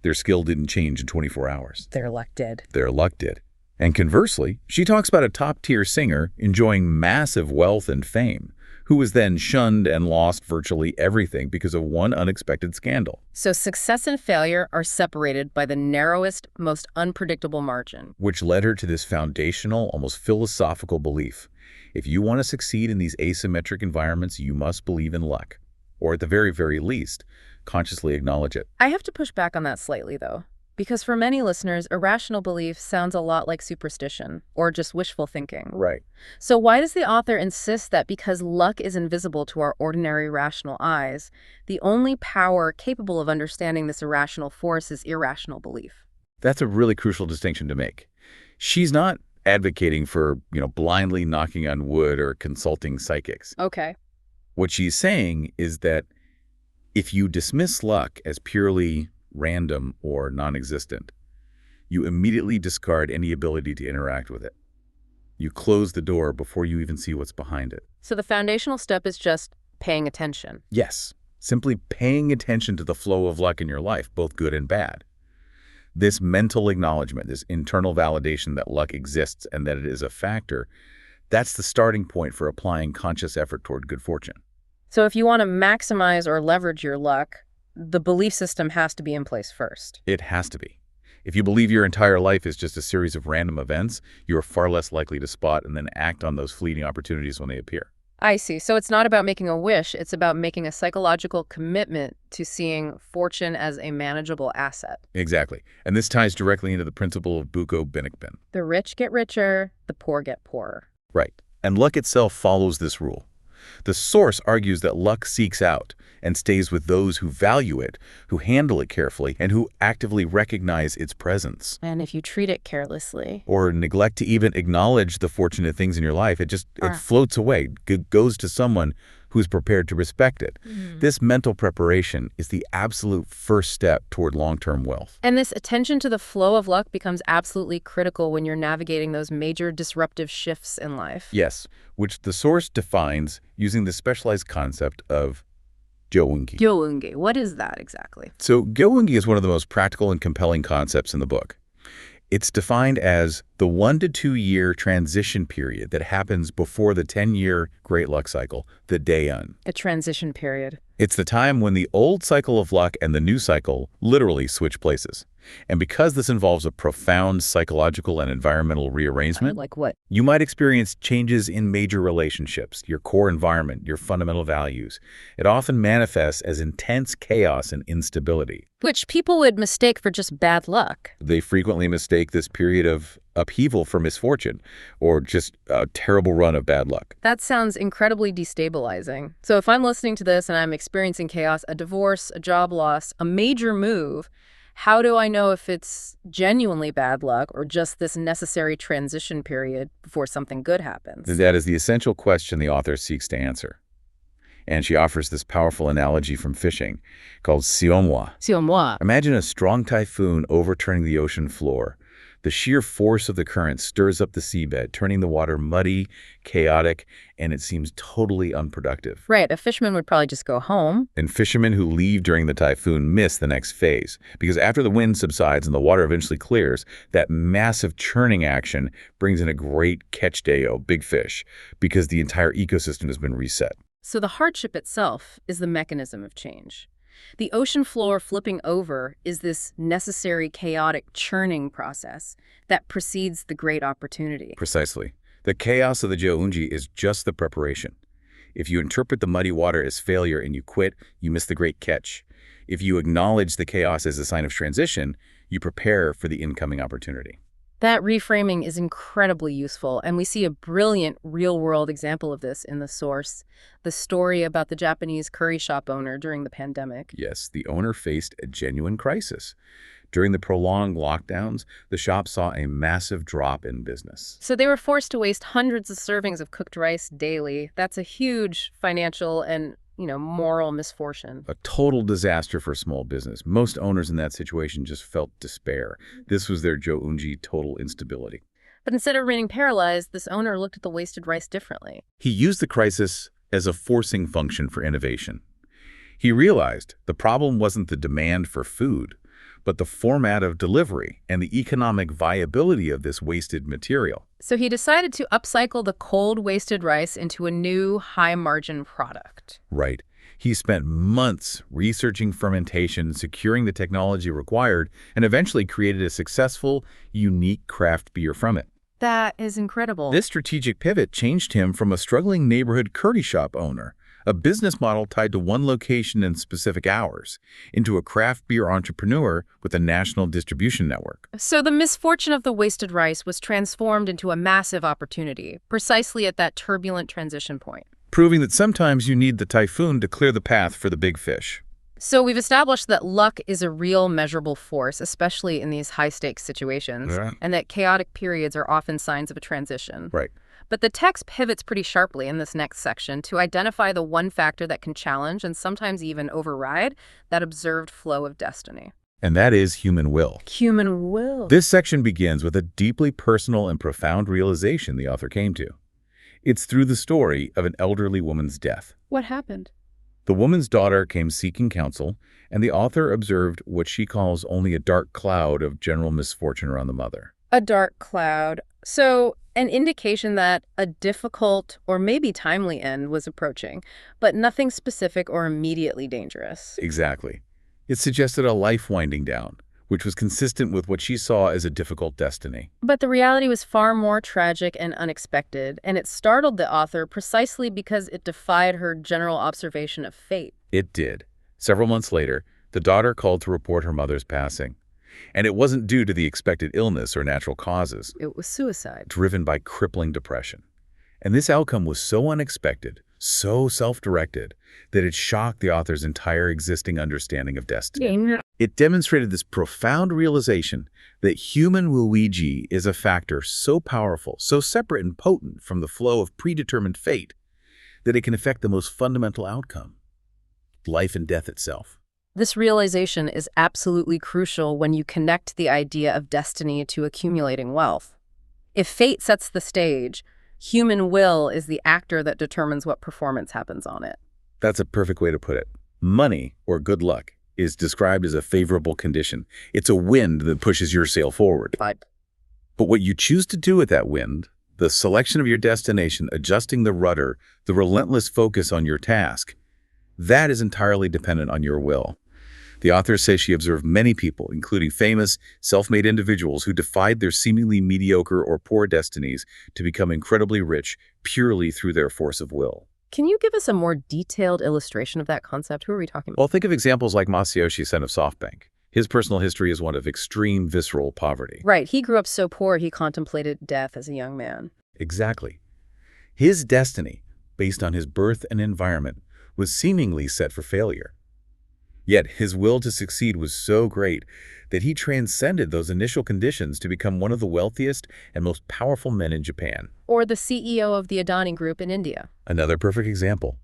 their skill didn't change in 24 hours. Their luck did. Their luck did. And conversely, she talks about a top-tier singer enjoying massive wealth and fame, who was then shunned and lost virtually everything because of one unexpected scandal. So success and failure are separated by the narrowest, most unpredictable margin. Which led her to this foundational, almost philosophical belief. If you want to succeed in these asymmetric environments, you must believe in luck. Or at the very, very least, consciously acknowledge it. I have to push back on that slightly, though. Because for many listeners, irrational belief sounds a lot like superstition or just wishful thinking. Right. So why does the author insist that because luck is invisible to our ordinary rational eyes, the only power capable of understanding this irrational force is irrational belief? That's a really crucial distinction to make. She's not advocating for, blindly knocking on wood or consulting psychics. Okay. What she's saying is that if you dismiss luck as purely random or non-existent, you immediately discard any ability to interact with it. You close the door before you even see what's behind it. So the foundational step is just paying attention. Yes, simply paying attention to the flow of luck in your life, both good and bad. This mental acknowledgement, this internal validation that luck exists and that it is a factor, that's the starting point for applying conscious effort toward good fortune. So if you want to maximize or leverage your luck, the belief system has to be in place first. It has to be. If you believe your entire life is just a series of random events, you are far less likely to spot and then act on those fleeting opportunities when they appear. I see. So it's not about making a wish, it's about making a psychological commitment to seeing fortune as a manageable asset. Exactly. And this ties directly into the principle of buko binnikbin. The rich get richer, the poor get poorer. Right. And luck itself follows this rule. The source argues that luck seeks out and stays with those who value it, who handle it carefully, and who actively recognize its presence. And if you treat it carelessly, Or neglect to even acknowledge the fortunate things in your life, it floats away, goes to someone who's prepared to respect it. This mental preparation is the absolute first step toward long-term wealth. And this attention to the flow of luck becomes absolutely critical when you're navigating those major disruptive shifts in life. Yes, which the source defines using the specialized concept of gyoungi. Gyoungi, what is that exactly? So gyoungi is one of the most practical and compelling concepts in the book. It's defined as the 1 to 2 year transition period that happens before the 10-year Great Luck Cycle, the Daeun. A transition period. It's the time when the old cycle of luck and the new cycle literally switch places. And because this involves a profound psychological and environmental rearrangement, Like what? you might experience changes in major relationships, your core environment, your fundamental values. It often manifests as intense chaos and instability. Which people would mistake for just bad luck. They frequently mistake this period of upheaval for misfortune or just a terrible run of bad luck. That sounds incredibly destabilizing. So if I'm listening to this and I'm experiencing chaos, a divorce, a job loss, a major move, how do I know if it's genuinely bad luck or just this necessary transition period before something good happens? That is the essential question the author seeks to answer. And she offers this powerful analogy from fishing called siomwa. Siomwa. Imagine a strong typhoon overturning the ocean floor. The sheer force of the current stirs up the seabed, turning the water muddy, chaotic, and it seems totally unproductive. Right, a fisherman would probably just go home. And fishermen who leave during the typhoon miss the next phase, because after the wind subsides and the water eventually clears, that massive churning action brings in a great catch day-o, big fish, because the entire ecosystem has been reset. So the hardship itself is the mechanism of change. The ocean floor flipping over is this necessary chaotic churning process that precedes the great opportunity. Precisely. The chaos of the gyoungi is just the preparation. If you interpret the muddy water as failure and you quit, you miss the great catch. If you acknowledge the chaos as a sign of transition, you prepare for the incoming opportunity. That reframing is incredibly useful, and we see a brilliant real-world example of this in the source, the story about the Japanese curry shop owner during the pandemic. Yes, the owner faced a genuine crisis. During the prolonged lockdowns, the shop saw a massive drop in business. So they were forced to waste hundreds of servings of cooked rice daily. That's a huge financial and moral misfortune. A total disaster for small business. Most owners in that situation just felt despair. This was their gyoungi, total instability. But instead of remaining paralyzed, this owner looked at the wasted rice differently. He used the crisis as a forcing function for innovation. He realized the problem wasn't the demand for food, but the format of delivery and the economic viability of this wasted material. So he decided to upcycle the cold, wasted rice into a new, high-margin product. Right. He spent months researching fermentation, securing the technology required, and eventually created a successful, unique craft beer from it. That is incredible. This strategic pivot changed him from a struggling neighborhood curry shop owner, a business model tied to one location and specific hours, into a craft beer entrepreneur with a national distribution network. So the misfortune of the wasted rice was transformed into a massive opportunity, precisely at that turbulent transition point. Proving that sometimes you need the typhoon to clear the path for the big fish. So we've established that luck is a real measurable force, especially in these high-stakes situations, and that chaotic periods are often signs of a transition. Right. But the text pivots pretty sharply in this next section to identify the one factor that can challenge and sometimes even override that observed flow of destiny. And that is human will. Human will. This section begins with a deeply personal and profound realization the author came to. It's through the story of an elderly woman's death. What happened? The woman's daughter came seeking counsel, and the author observed what she calls only a dark cloud of general misfortune around the mother. A dark cloud. So an indication that a difficult or maybe timely end was approaching, but nothing specific or immediately dangerous. Exactly. It suggested a life winding down, which was consistent with what she saw as a difficult destiny. But the reality was far more tragic and unexpected, and it startled the author precisely because it defied her general observation of fate. It did. Several months later, the daughter called to report her mother's passing. And it wasn't due to the expected illness or natural causes, It was suicide. driven by crippling depression. And this outcome was so unexpected, so self-directed, that it shocked the author's entire existing understanding of destiny. It demonstrated this profound realization that human Luigi is a factor so powerful, so separate and potent from the flow of predetermined fate, that it can affect the most fundamental outcome, life and death itself. This realization is absolutely crucial when you connect the idea of destiny to accumulating wealth. If fate sets the stage, human will is the actor that determines what performance happens on it. That's a perfect way to put it. Money, or good luck, is described as a favorable condition. It's a wind that pushes your sail forward. But what you choose to do with that wind, the selection of your destination, adjusting the rudder, the relentless focus on your task, that is entirely dependent on your will. The author says she observed many people, including famous, self-made individuals who defied their seemingly mediocre or poor destinies to become incredibly rich purely through their force of will. can you give us a more detailed illustration of that concept? Who are we talking about? Well, think of examples like Masayoshi Son of SoftBank. His personal history is one of extreme visceral poverty. Right, he grew up so poor he contemplated death as a young man. Exactly. His destiny, based on his birth and environment, was seemingly set for failure. Yet his will to succeed was so great that he transcended those initial conditions to become one of the wealthiest and most powerful men in Japan. Or the CEO of the Adani Group in India. Another perfect example,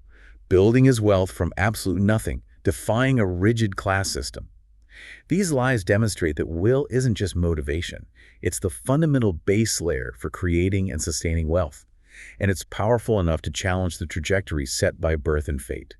building his wealth from absolute nothing, defying a rigid class system. These lies demonstrate that will isn't just motivation. It's the fundamental base layer for creating and sustaining wealth, and it's powerful enough to challenge the trajectory set by birth and fate.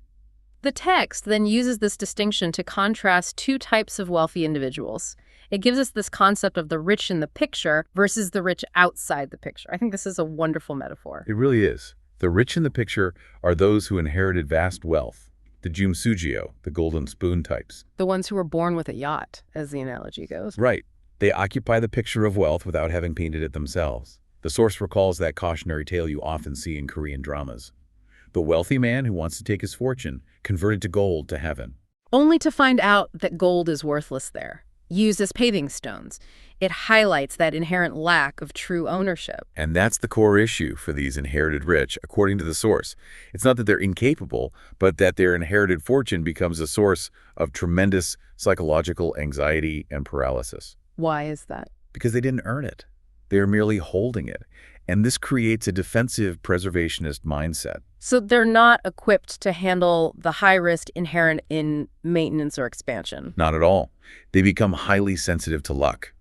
The text then uses this distinction to contrast two types of wealthy individuals. It gives us this concept of the rich in the picture versus the rich outside the picture. I think this is a wonderful metaphor. It really is. The rich in the picture are those who inherited vast wealth, the Jumsugio, the golden spoon types. The ones who were born with a yacht, as the analogy goes. Right. They occupy the picture of wealth without having painted it themselves. The source recalls that cautionary tale you often see in Korean dramas. The wealthy man who wants to take his fortune converted to gold to heaven. Only to find out that gold is worthless there, used as paving stones. It highlights that inherent lack of true ownership. And that's the core issue for these inherited rich, according to the source. It's not that they're incapable, but that their inherited fortune becomes a source of tremendous psychological anxiety and paralysis. Why is that? Because they didn't earn it. They are merely holding it. And this creates a defensive preservationist mindset. So they're not equipped to handle the high risk inherent in maintenance or expansion. Not at all. They become highly sensitive to luck.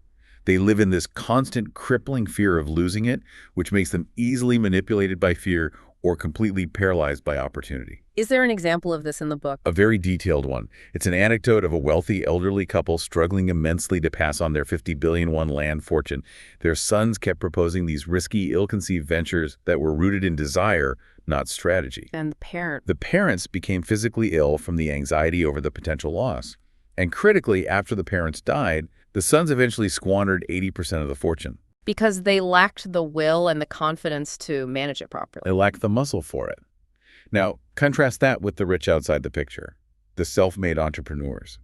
They live in this constant crippling fear of losing it, which makes them easily manipulated by fear or completely paralyzed by opportunity. Is there an example of this in the book? A very detailed one. It's an anecdote of a wealthy elderly couple struggling immensely to pass on their 50 billion won land fortune. Their sons kept proposing these risky, ill-conceived ventures that were rooted in desire, not strategy. And The parents became physically ill from the anxiety over the potential loss. And critically, after the parents died, the sons eventually squandered 80% of the fortune. because they lacked the will and the confidence to manage it properly. They lacked the muscle for it. Now, contrast that with the rich outside the picture, the self-made entrepreneurs.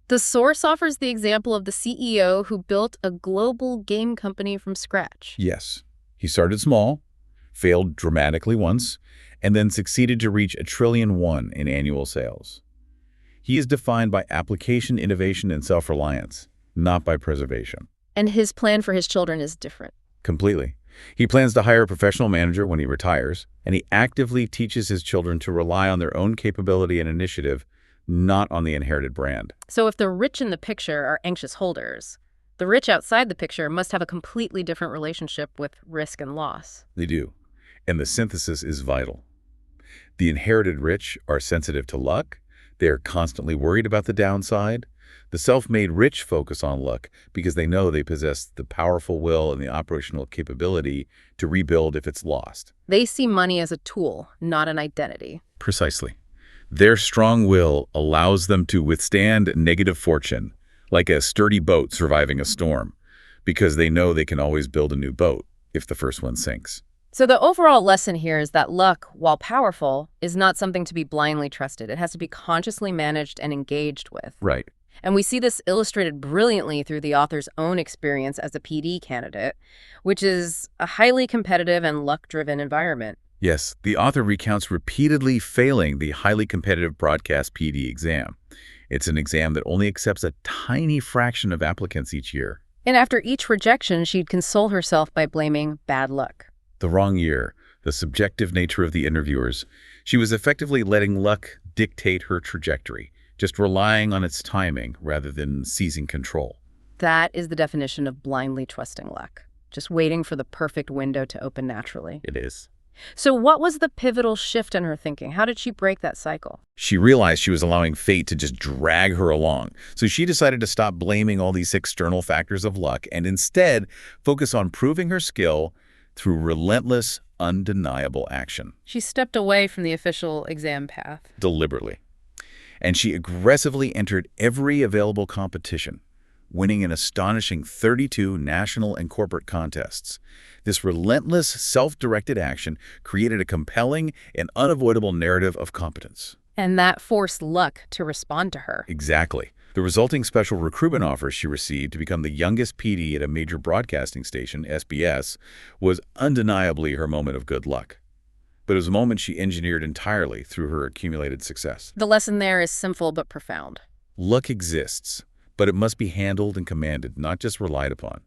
The source offers the example of the CEO who built a global game company from scratch. Yes, he started small, failed dramatically once, and then succeeded to reach $1 trillion in annual sales. He is defined by application, innovation, and self-reliance, not by preservation. And his plan for his children is different. Completely. He plans to hire a professional manager when he retires, and he actively teaches his children to rely on their own capability and initiative, not on the inherited brand. So if the rich in the picture are anxious holders, the rich outside the picture must have a completely different relationship with risk and loss. They do. And the synthesis is vital. The inherited rich are sensitive to luck. They are constantly worried about the downside. The self-made rich focus on luck because they know they possess the powerful will and the operational capability to rebuild if it's lost. They see money as a tool, not an identity. Precisely. Their strong will allows them to withstand negative fortune, like a sturdy boat surviving a storm, because they know they can always build a new boat if the first one sinks. So the overall lesson here is that luck, while powerful, is not something to be blindly trusted. It has to be consciously managed and engaged with. Right. And we see this illustrated brilliantly through the author's own experience as a PD candidate, which is a highly competitive and luck-driven environment. Yes, the author recounts repeatedly failing the highly competitive broadcast PD exam. It's an exam that only accepts a tiny fraction of applicants each year. And after each rejection, she'd console herself by blaming bad luck. The wrong year, the subjective nature of the interviewers. She was effectively letting luck dictate her trajectory, just relying on its timing rather than seizing control. That is the definition of blindly trusting luck, just waiting for the perfect window to open naturally. It is. So what was the pivotal shift in her thinking? How did she break that cycle? She realized she was allowing fate to just drag her along. So she decided to stop blaming all these external factors of luck and instead focus on proving her skill through relentless, undeniable action. She stepped away from the official exam path. Deliberately. And she aggressively entered every available competition, winning an astonishing 32 national and corporate contests. This relentless, self-directed action created a compelling and unavoidable narrative of competence. And that forced luck to respond to her. Exactly. The resulting special recruitment offer she received to become the youngest PD at a major broadcasting station, SBS, was undeniably her moment of good luck. But it was a moment she engineered entirely through her accumulated success. The lesson there is simple but profound. Luck exists, but it must be handled and commanded, not just relied upon.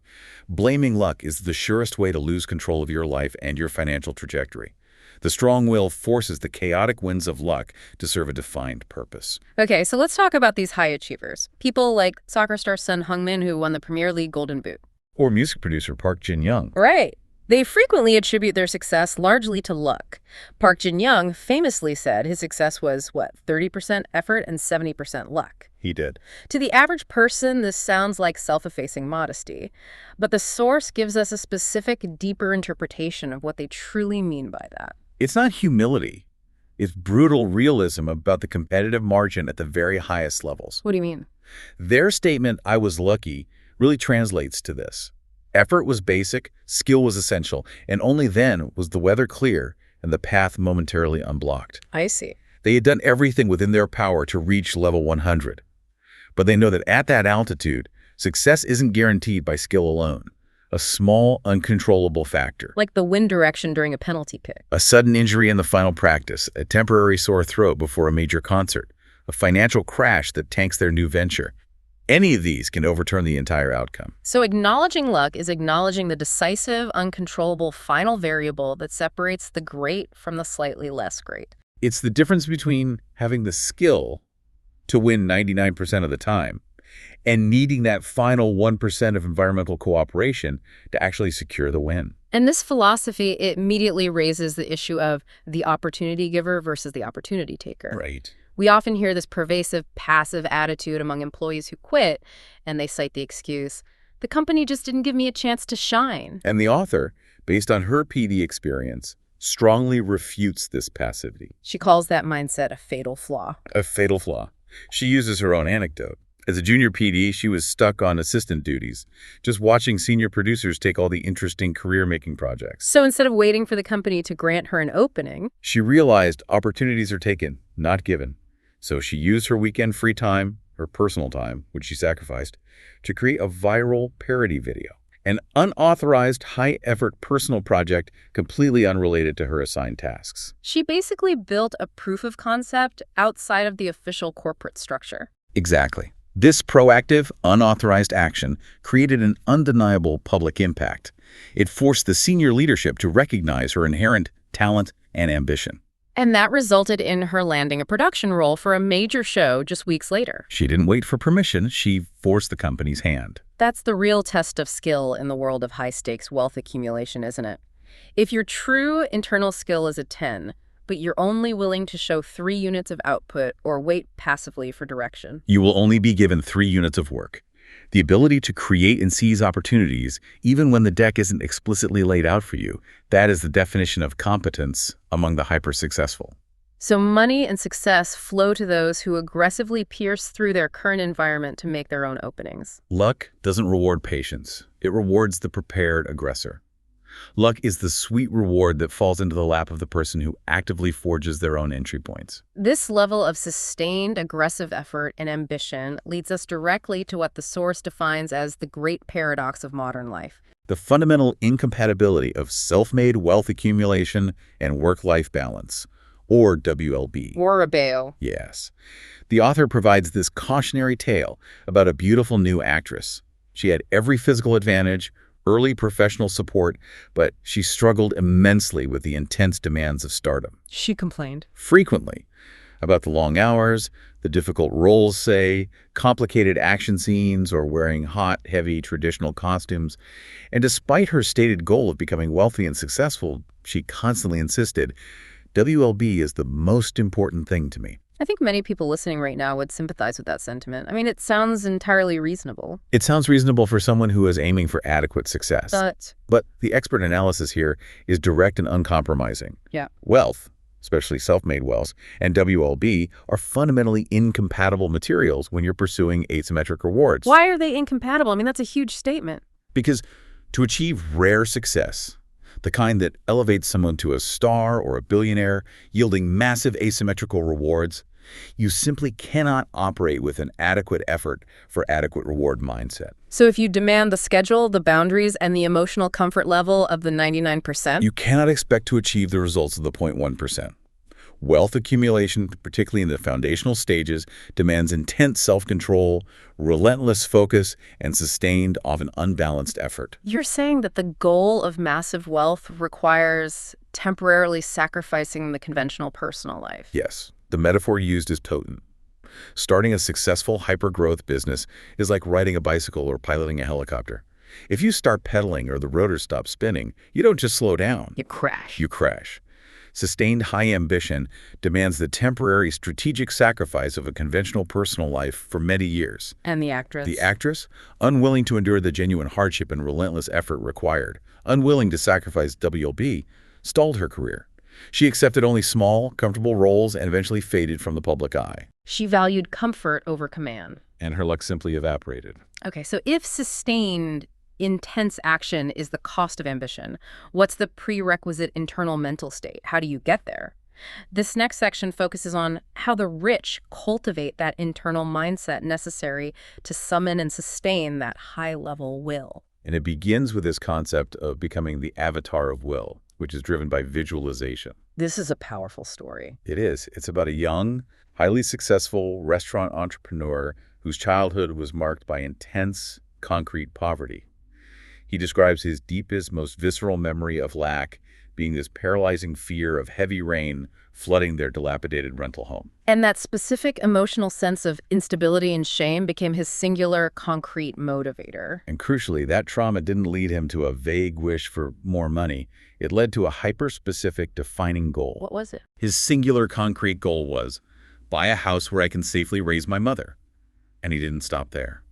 Blaming luck is the surest way to lose control of your life and your financial trajectory. The strong will forces the chaotic winds of luck to serve a defined purpose. Okay, so let's talk about these high achievers. People like soccer star Son Heung-min, who won the Premier League Golden Boot. Or music producer Park Jin-young. Right. They frequently attribute their success largely to luck. Park Jin-young famously said his success was, 30% effort and 70% luck. He did. To the average person, this sounds like self-effacing modesty. But the source gives us a specific, deeper interpretation of what they truly mean by that. It's not humility. It's brutal realism about the competitive margin at the very highest levels. What do you mean? Their statement, "I was lucky," really translates to this. Effort was basic, skill was essential, and only then was the weather clear and the path momentarily unblocked. I see. They had done everything within their power to reach level 100. But they know that at that altitude, success isn't guaranteed by skill alone. A small, uncontrollable factor. Like the wind direction during a penalty kick. A sudden injury in the final practice, a temporary sore throat before a major concert, a financial crash that tanks their new venture. Any of these can overturn the entire outcome. So acknowledging luck is acknowledging the decisive, uncontrollable final variable that separates the great from the slightly less great. It's the difference between having the skill to win 99% of the time and needing that final 1% of environmental cooperation to actually secure the win. And this philosophy immediately raises the issue of the opportunity giver versus the opportunity taker. Right. We often hear this pervasive, passive attitude among employees who quit, and they cite the excuse, the company just didn't give me a chance to shine. And the author, based on her PD experience, strongly refutes this passivity. She calls that mindset a fatal flaw. A fatal flaw. She uses her own anecdote. As a junior PD, she was stuck on assistant duties, just watching senior producers take all the interesting career-making projects. So instead of waiting for the company to grant her an opening, she realized opportunities are taken, not given. So she used her weekend free time, her personal time, which she sacrificed, to create a viral parody video, an unauthorized, high-effort personal project completely unrelated to her assigned tasks. She basically built a proof of concept outside of the official corporate structure. Exactly. This proactive, unauthorized action created an undeniable public impact. It forced the senior leadership to recognize her inherent talent and ambition. And that resulted in her landing a production role for a major show just weeks later. She didn't wait for permission, she forced the company's hand. That's the real test of skill in the world of high-stakes wealth accumulation, isn't it? If your true internal skill is a 10, but you're only willing to show 3 units of output or wait passively for direction, you will only be given 3 units of work. The ability to create and seize opportunities, even when the deck isn't explicitly laid out for you, that is the definition of competence among the hyper-successful. So money and success flow to those who aggressively pierce through their current environment to make their own openings. Luck doesn't reward patience. It rewards the prepared aggressor. Luck is the sweet reward that falls into the lap of the person who actively forges their own entry points. This level of sustained aggressive effort and ambition leads us directly to what the source defines as the great paradox of modern life. The fundamental incompatibility of self-made wealth accumulation and work-life balance, or WLB. Warabeo. Yes. The author provides this cautionary tale about a beautiful new actress. She had every physical advantage, early professional support, but she struggled immensely with the intense demands of stardom. She complained. Frequently. About the long hours, the difficult roles, say, complicated action scenes, or wearing hot, heavy, traditional costumes. And despite her stated goal of becoming wealthy and successful, she constantly insisted, WLB is the most important thing to me. I think many people listening right now would sympathize with that sentiment. I mean, it sounds entirely reasonable. It sounds reasonable for someone who is aiming for adequate success. But the expert analysis here is direct and uncompromising. Yeah. Wealth, especially self-made wealth, and WLB are fundamentally incompatible materials when you're pursuing asymmetric rewards. Why are they incompatible? I mean, that's a huge statement. Because to achieve rare success, the kind that elevates someone to a star or a billionaire, yielding massive asymmetrical rewards, you simply cannot operate with an adequate effort for adequate reward mindset. So if you demand the schedule, the boundaries, and the emotional comfort level of the 99%? You cannot expect to achieve the results of the 0.1%. Wealth accumulation, particularly in the foundational stages, demands intense self-control, relentless focus, and sustained, often unbalanced effort. You're saying that the goal of massive wealth requires temporarily sacrificing the conventional personal life? Yes. The metaphor used is potent. Starting a successful hyper-growth business is like riding a bicycle or piloting a helicopter. If you start pedaling or the rotor stops spinning, you don't just slow down. You crash. You crash. Sustained high ambition demands the temporary strategic sacrifice of a conventional personal life for many years. And the actress? The actress, unwilling to endure the genuine hardship and relentless effort required, unwilling to sacrifice WLB, stalled her career. She accepted only small, comfortable roles and eventually faded from the public eye. She valued comfort over command. And her luck simply evaporated. Okay, so if sustained, intense action is the cost of ambition, what's the prerequisite internal mental state? How do you get there? This next section focuses on how the rich cultivate that internal mindset necessary to summon and sustain that high-level will. And it begins with this concept of becoming the avatar of will, which is driven by visualization. This is a powerful story. It is. It's about a young, highly successful restaurant entrepreneur whose childhood was marked by intense, concrete poverty. He describes his deepest, most visceral memory of lack being this paralyzing fear of heavy rain flooding their dilapidated rental home. And that specific emotional sense of instability and shame became his singular, concrete motivator. And crucially, that trauma didn't lead him to a vague wish for more money. It led to a hyper-specific, defining goal. What was it? His singular, concrete goal was, buy a house where I can safely raise my mother. And he didn't stop there.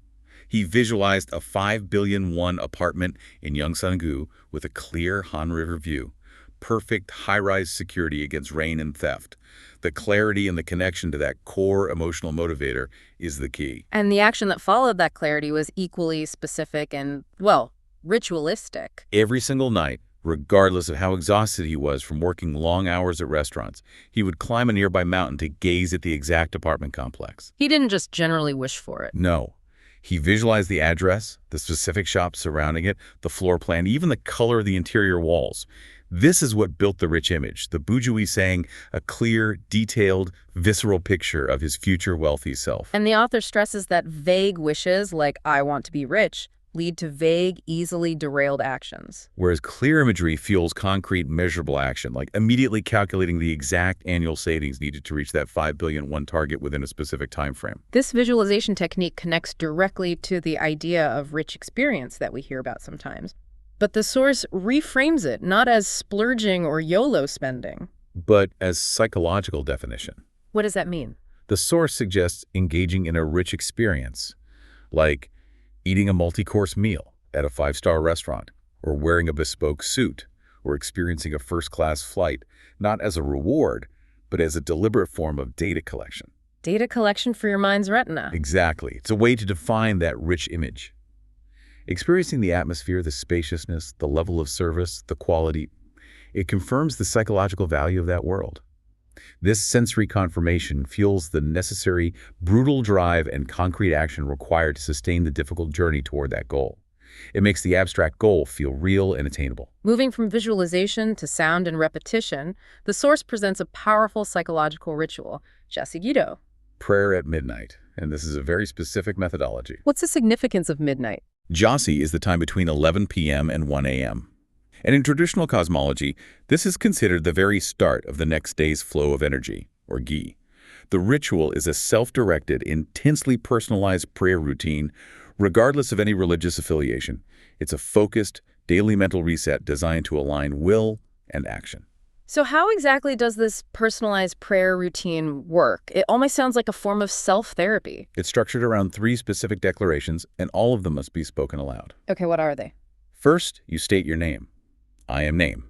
He visualized a 5 billion won apartment in Yongsan-gu with a clear Han River view. Perfect high-rise security against rain and theft. The clarity and the connection to that core emotional motivator is the key. And the action that followed that clarity was equally specific and, well, ritualistic. Every single night, regardless of how exhausted he was from working long hours at restaurants, he would climb a nearby mountain to gaze at the exact apartment complex. He didn't just generally wish for it. No. He visualized the address, the specific shops surrounding it, the floor plan, even the color of the interior walls. This is what built the rich image, the bourgeois saying a clear, detailed, visceral picture of his future wealthy self. And the author stresses that vague wishes, like I want to be rich, lead to vague, easily derailed actions. Whereas clear imagery fuels concrete, measurable action, like immediately calculating the exact annual savings needed to reach that 5 billion won target within a specific time frame. This visualization technique connects directly to the idea of rich experience that we hear about sometimes. But the source reframes it not as splurging or YOLO spending, but as psychological definition. What does that mean? The source suggests engaging in a rich experience, like eating a multi-course meal at a 5-star restaurant, or wearing a bespoke suit, or experiencing a first-class flight, not as a reward, but as a deliberate form of data collection. Data collection for your mind's retina. Exactly. It's a way to define that rich image. Experiencing the atmosphere, the spaciousness, the level of service, the quality, it confirms the psychological value of that world. This sensory confirmation fuels the necessary brutal drive and concrete action required to sustain the difficult journey toward that goal. It makes the abstract goal feel real and attainable. Moving from visualization to sound and repetition, the source presents a powerful psychological ritual, Jasigido. Prayer at midnight, and this is a very specific methodology. What's the significance of midnight? Jasi is the time between 11 p.m. and 1 a.m. And in traditional cosmology, this is considered the very start of the next day's flow of energy, or gi. The ritual is a self-directed, intensely personalized prayer routine, regardless of any religious affiliation. It's a focused, daily mental reset designed to align will and action. So how exactly does this personalized prayer routine work? It almost sounds like a form of self-therapy. It's structured around 3 specific declarations, and all of them must be spoken aloud. Okay, what are they? First, you state your name. I am name.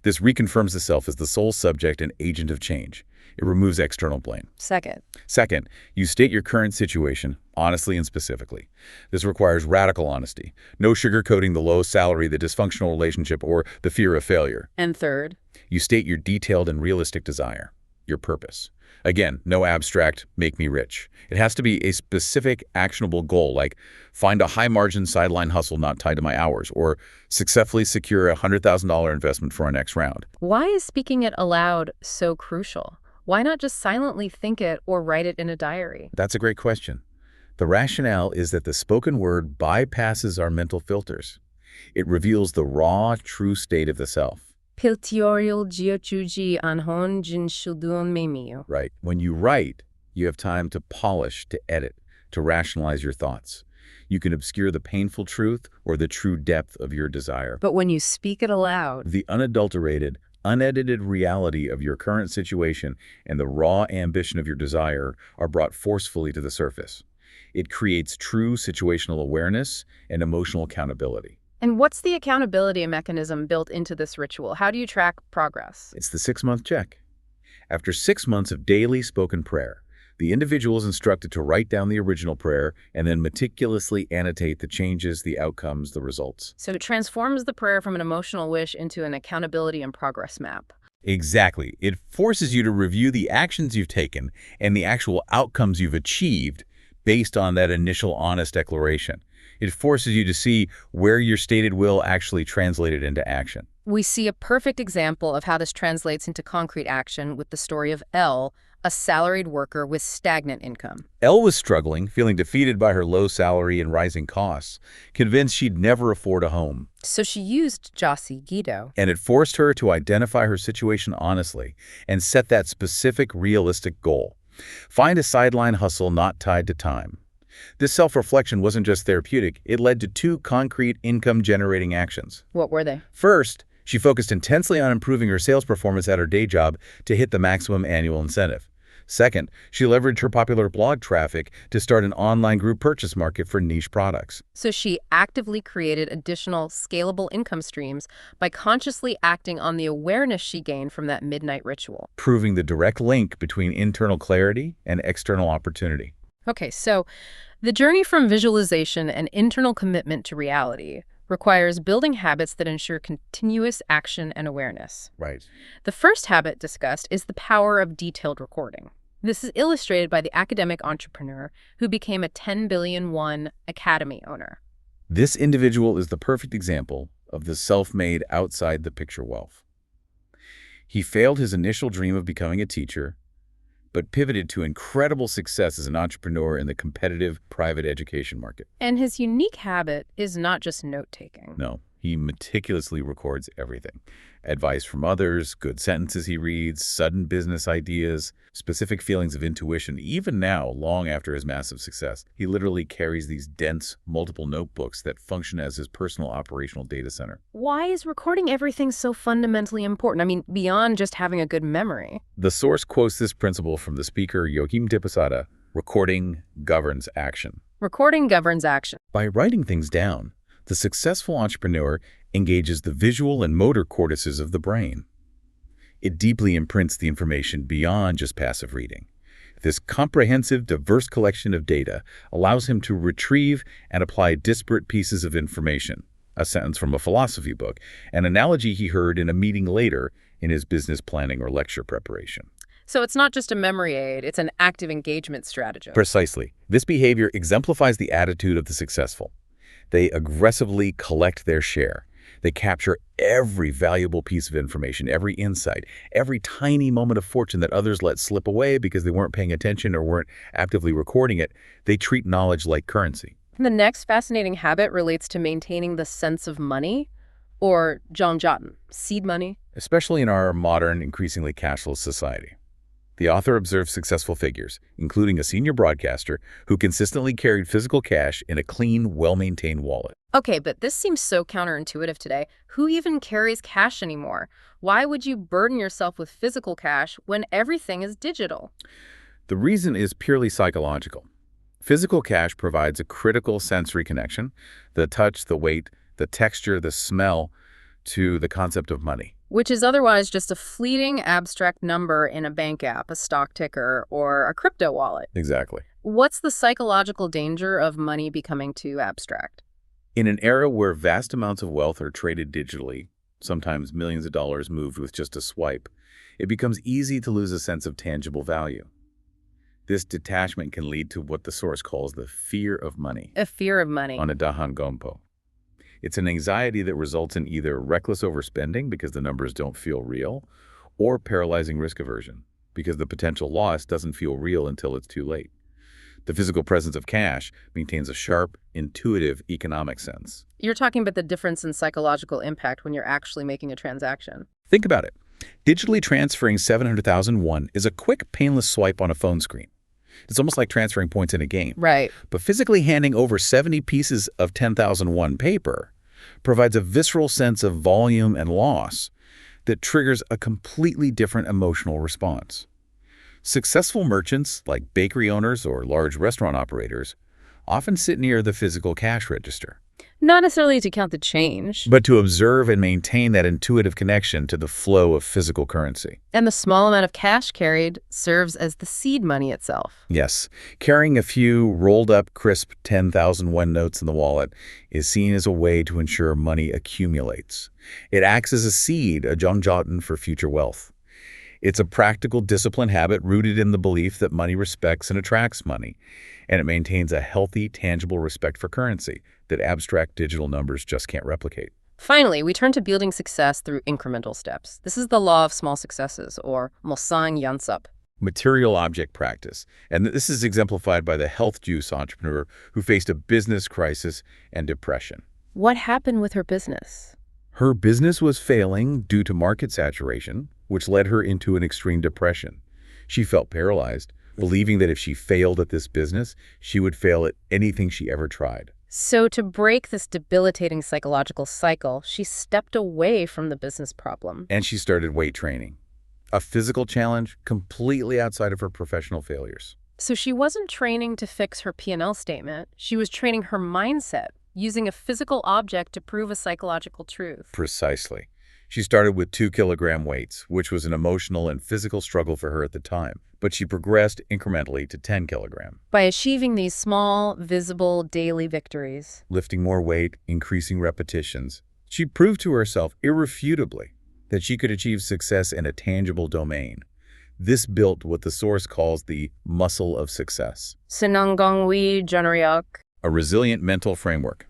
This reconfirms the self as the sole subject and agent of change. It removes external blame. Second, You state your current situation, honestly and specifically. This requires radical honesty. No sugarcoating the low salary, the dysfunctional relationship, or the fear of failure. and third, You state your detailed and realistic desire, your purpose. Again, no abstract, make me rich. It has to be a specific, actionable goal, like find a high-margin sideline hustle not tied to my hours, or successfully secure a $100,000 investment for our next round. why is speaking it aloud so crucial? Why not just silently think it or write it in a diary? That's a great question. The rationale is that the spoken word bypasses our mental filters. It reveals the raw, true state of the self. Piltiorial geochuji anhon jin shudun memiyo. Right. When you write, you have time to polish, to edit, to rationalize your thoughts. You can obscure the painful truth or the true depth of your desire. But when you speak it aloud, The unadulterated, unedited reality of your current situation and the raw ambition of your desire are brought forcefully to the surface. It creates true situational awareness and emotional accountability. and what's the accountability mechanism built into this ritual? How do you track progress? It's the 6-month check. After 6 months of daily spoken prayer, the individual is instructed to write down the original prayer and then meticulously annotate the changes, the outcomes, the results. So it transforms the prayer from an emotional wish into an accountability and progress map. Exactly. It forces you to review the actions you've taken and the actual outcomes you've achieved based on that initial honest declaration. It forces you to see where your stated will actually translated into action. We see a perfect example of how this translates into concrete action with the story of Elle, a salaried worker with stagnant income. Elle was struggling, feeling defeated by her low salary and rising costs, convinced she'd never afford a home. So she used Jasi Guido. And it forced her to identify her situation honestly and set that specific, realistic goal. Find a sideline hustle not tied to time. This self-reflection wasn't just therapeutic, it led to 2 concrete income-generating actions. What were they? First, she focused intensely on improving her sales performance at her day job to hit the maximum annual incentive. Second, she leveraged her popular blog traffic to start an online group purchase market for niche products. So she actively created additional scalable income streams by consciously acting on the awareness she gained from that midnight ritual. Proving the direct link between internal clarity and external opportunity. Okay, so the journey from visualization and internal commitment to reality requires building habits that ensure continuous action and awareness. Right. The first habit discussed is the power of detailed recording. This is illustrated by the academic entrepreneur who became a 10 billion won academy owner. This individual is the perfect example of the self-made outside-the-picture wealth. He failed his initial dream of becoming a teacher, but pivoted to incredible success as an entrepreneur in the competitive private education market. And his unique habit is not just note-taking. No, he meticulously records everything. Advice from others, good sentences he reads, sudden business ideas, specific feelings of intuition. Even now, long after his massive success, he literally carries these dense, multiple notebooks that function as his personal operational data center. Why is recording everything so fundamentally important? I mean, beyond just having a good memory. The source quotes this principle from the speaker Joachim de Posada: recording governs action. Recording governs action. By writing things down, the successful entrepreneur engages the visual and motor cortices of the brain. It deeply imprints the information beyond just passive reading. This comprehensive, diverse collection of data allows him to retrieve and apply disparate pieces of information, a sentence from a philosophy book, an analogy he heard in a meeting later in his business planning or lecture preparation. So it's not just a memory aid, it's an active engagement strategy. Precisely. This behavior exemplifies the attitude of the successful. They aggressively collect their share. They capture every valuable piece of information, every insight, every tiny moment of fortune that others let slip away because they weren't paying attention or weren't actively recording it. They treat knowledge like currency. The next fascinating habit relates to maintaining the sense of money, or 정자ten, seed money. Especially in our modern, increasingly cashless society. The author observed successful figures, including a senior broadcaster who consistently carried physical cash in a clean, well-maintained wallet. Okay, but this seems so counterintuitive today. Who even carries cash anymore? Why would you burden yourself with physical cash when everything is digital? The reason is purely psychological. Physical cash provides a critical sensory connection, the touch, the weight, the texture, the smell, to the concept of money. Which is otherwise just a fleeting abstract number in a bank app, a stock ticker, or a crypto wallet. Exactly. What's the psychological danger of money becoming too abstract? In an era where vast amounts of wealth are traded digitally, sometimes millions of dollars moved with just a swipe, it becomes easy to lose a sense of tangible value. This detachment can lead to what the source calls the fear of money. A fear of money. On a dahan gompo. It's an anxiety that results in either reckless overspending because the numbers don't feel real, or paralyzing risk aversion because the potential loss doesn't feel real until it's too late. The physical presence of cash maintains a sharp, intuitive economic sense. You're talking about the difference in psychological impact when you're actually making a transaction. Think about it. Digitally transferring 700,000 won is a quick, painless swipe on a phone screen. It's almost like transferring points in a game. Right. But physically handing over 70 pieces of 10,001 paper provides a visceral sense of volume and loss that triggers a completely different emotional response. Successful merchants, like bakery owners or large restaurant operators, often sit near the physical cash register. Not necessarily to count the change, but to observe and maintain that intuitive connection to the flow of physical currency. And the small amount of cash carried serves as the seed money itself. Yes, carrying a few rolled-up, crisp 10,001 notes in the wallet is seen as a way to ensure money accumulates. It acts as a seed, a 정자ten for future wealth. It's a practical discipline habit rooted in the belief that money respects and attracts money, and it maintains a healthy, tangible respect for currency that abstract digital numbers just can't replicate. Finally, we turn to building success through incremental steps. This is the law of small successes, or molsang yansup. Material object practice. And this is exemplified by the health juice entrepreneur who faced a business crisis and depression. What happened with her business? Her business was failing due to market saturation, which led her into an extreme depression. She felt paralyzed, believing that if she failed at this business, she would fail at anything she ever tried. So to break this debilitating psychological cycle, she stepped away from the business problem. And she started weight training, a physical challenge completely outside of her professional failures. So she wasn't training to fix her P&L statement. She was training her mindset, using a physical object to prove a psychological truth. Precisely. She started with 2-kilogram weights, which was an emotional and physical struggle for her at the time, but she progressed incrementally to 10 kilogram. By achieving these small, visible, daily victories. Lifting more weight, increasing repetitions, she proved to herself irrefutably that she could achieve success in a tangible domain. This built what the source calls the muscle of success. Sinangongwi Janaryak. A resilient mental framework.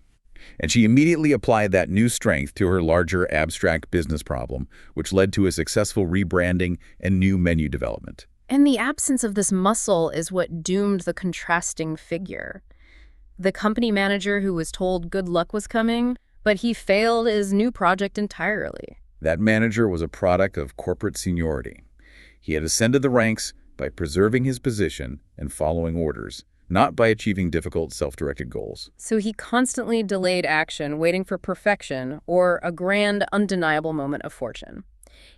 And she immediately applied that new strength to her larger abstract business problem, which led to a successful rebranding and new menu development. And the absence of this muscle is what doomed the contrasting figure. The company manager who was told good luck was coming, but he failed his new project entirely. That manager was a product of corporate seniority. He had ascended the ranks by preserving his position and following orders, not by achieving difficult self-directed goals. So he constantly delayed action, waiting for perfection or a grand, undeniable moment of fortune.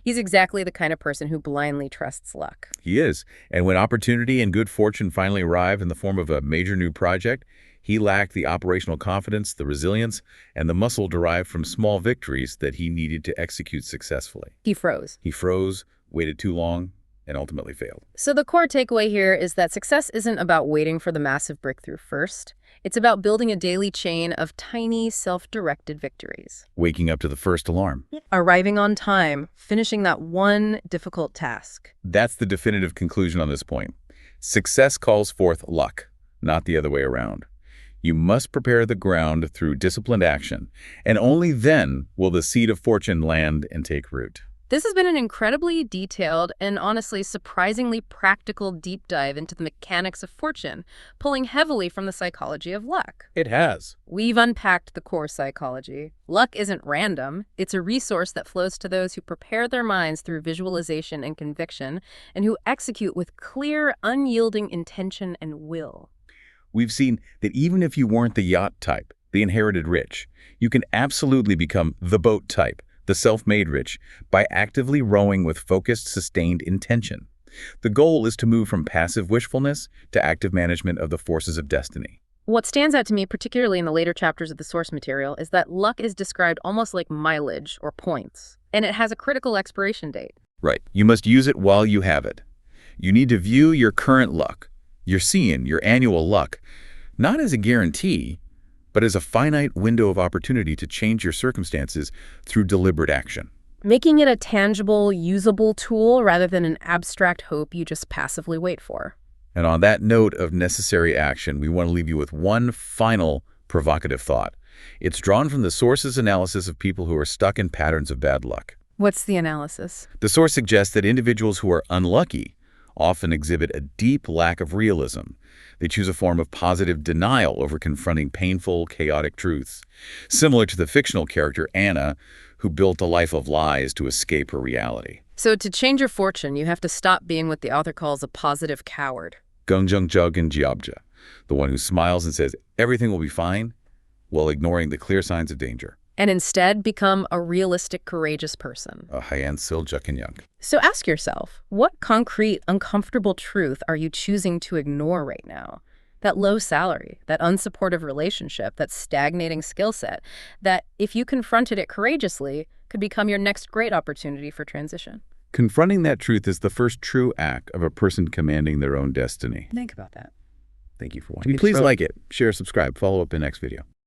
He's exactly the kind of person who blindly trusts luck. He is. And when opportunity and good fortune finally arrive in the form of a major new project, He lacked the operational confidence, the resilience, and the muscle derived from small victories that he needed to execute successfully. He froze. He froze, waited too long, and ultimately failed. So the core takeaway here is that success isn't about waiting for the massive breakthrough first. It's about building a daily chain of tiny, self-directed victories. Waking up to the first alarm. Arriving on time, finishing that one difficult task. That's the definitive conclusion on this point. Success calls forth luck, not the other way around. You must prepare the ground through disciplined action, and only then will the seed of fortune land and take root. This has been an incredibly detailed and honestly surprisingly practical deep dive into the mechanics of fortune, pulling heavily from the psychology of luck. It has. We've unpacked the core psychology. Luck isn't random. It's a resource that flows to those who prepare their minds through visualization and conviction, and who execute with clear, unyielding intention and will. We've seen that even if you weren't the yacht type, the inherited rich, you can absolutely become the boat type, the self-made rich, by actively rowing with focused, sustained intention. The goal is to move from passive wishfulness to active management of the forces of destiny. What stands out to me, particularly in the later chapters of the source material, is that luck is described almost like mileage or points, and it has a critical expiration date. Right. You must use it while you have it. You need to view your current luck, your annual luck, not as a guarantee, but as a finite window of opportunity to change your circumstances through deliberate action. Making it a tangible, usable tool rather than an abstract hope you just passively wait for. And on that note of necessary action, we want to leave you with one final provocative thought. It's drawn from the source's analysis of people who are stuck in patterns of bad luck. What's the analysis? The source suggests that individuals who are unlucky often exhibit a deep lack of realism. They choose a form of positive denial over confronting painful, chaotic truths, similar to the fictional character Anna, who built a life of lies to escape her reality. So to change your fortune, you have to stop being what the author calls a positive coward. Gungjung Jiabja, the one who smiles and says everything will be fine, while ignoring the clear signs of danger. And instead become a realistic, courageous person. A Hyan Sil Jukinyang. So ask yourself, what concrete, uncomfortable truth are you choosing to ignore right now? That low salary, that unsupportive relationship, that stagnating skill set, that if you confronted it courageously, could become your next great opportunity for transition. Confronting that truth is the first true act of a person commanding their own destiny. Think about that. Thank you for watching. Please like it, share, subscribe, follow up in the next video.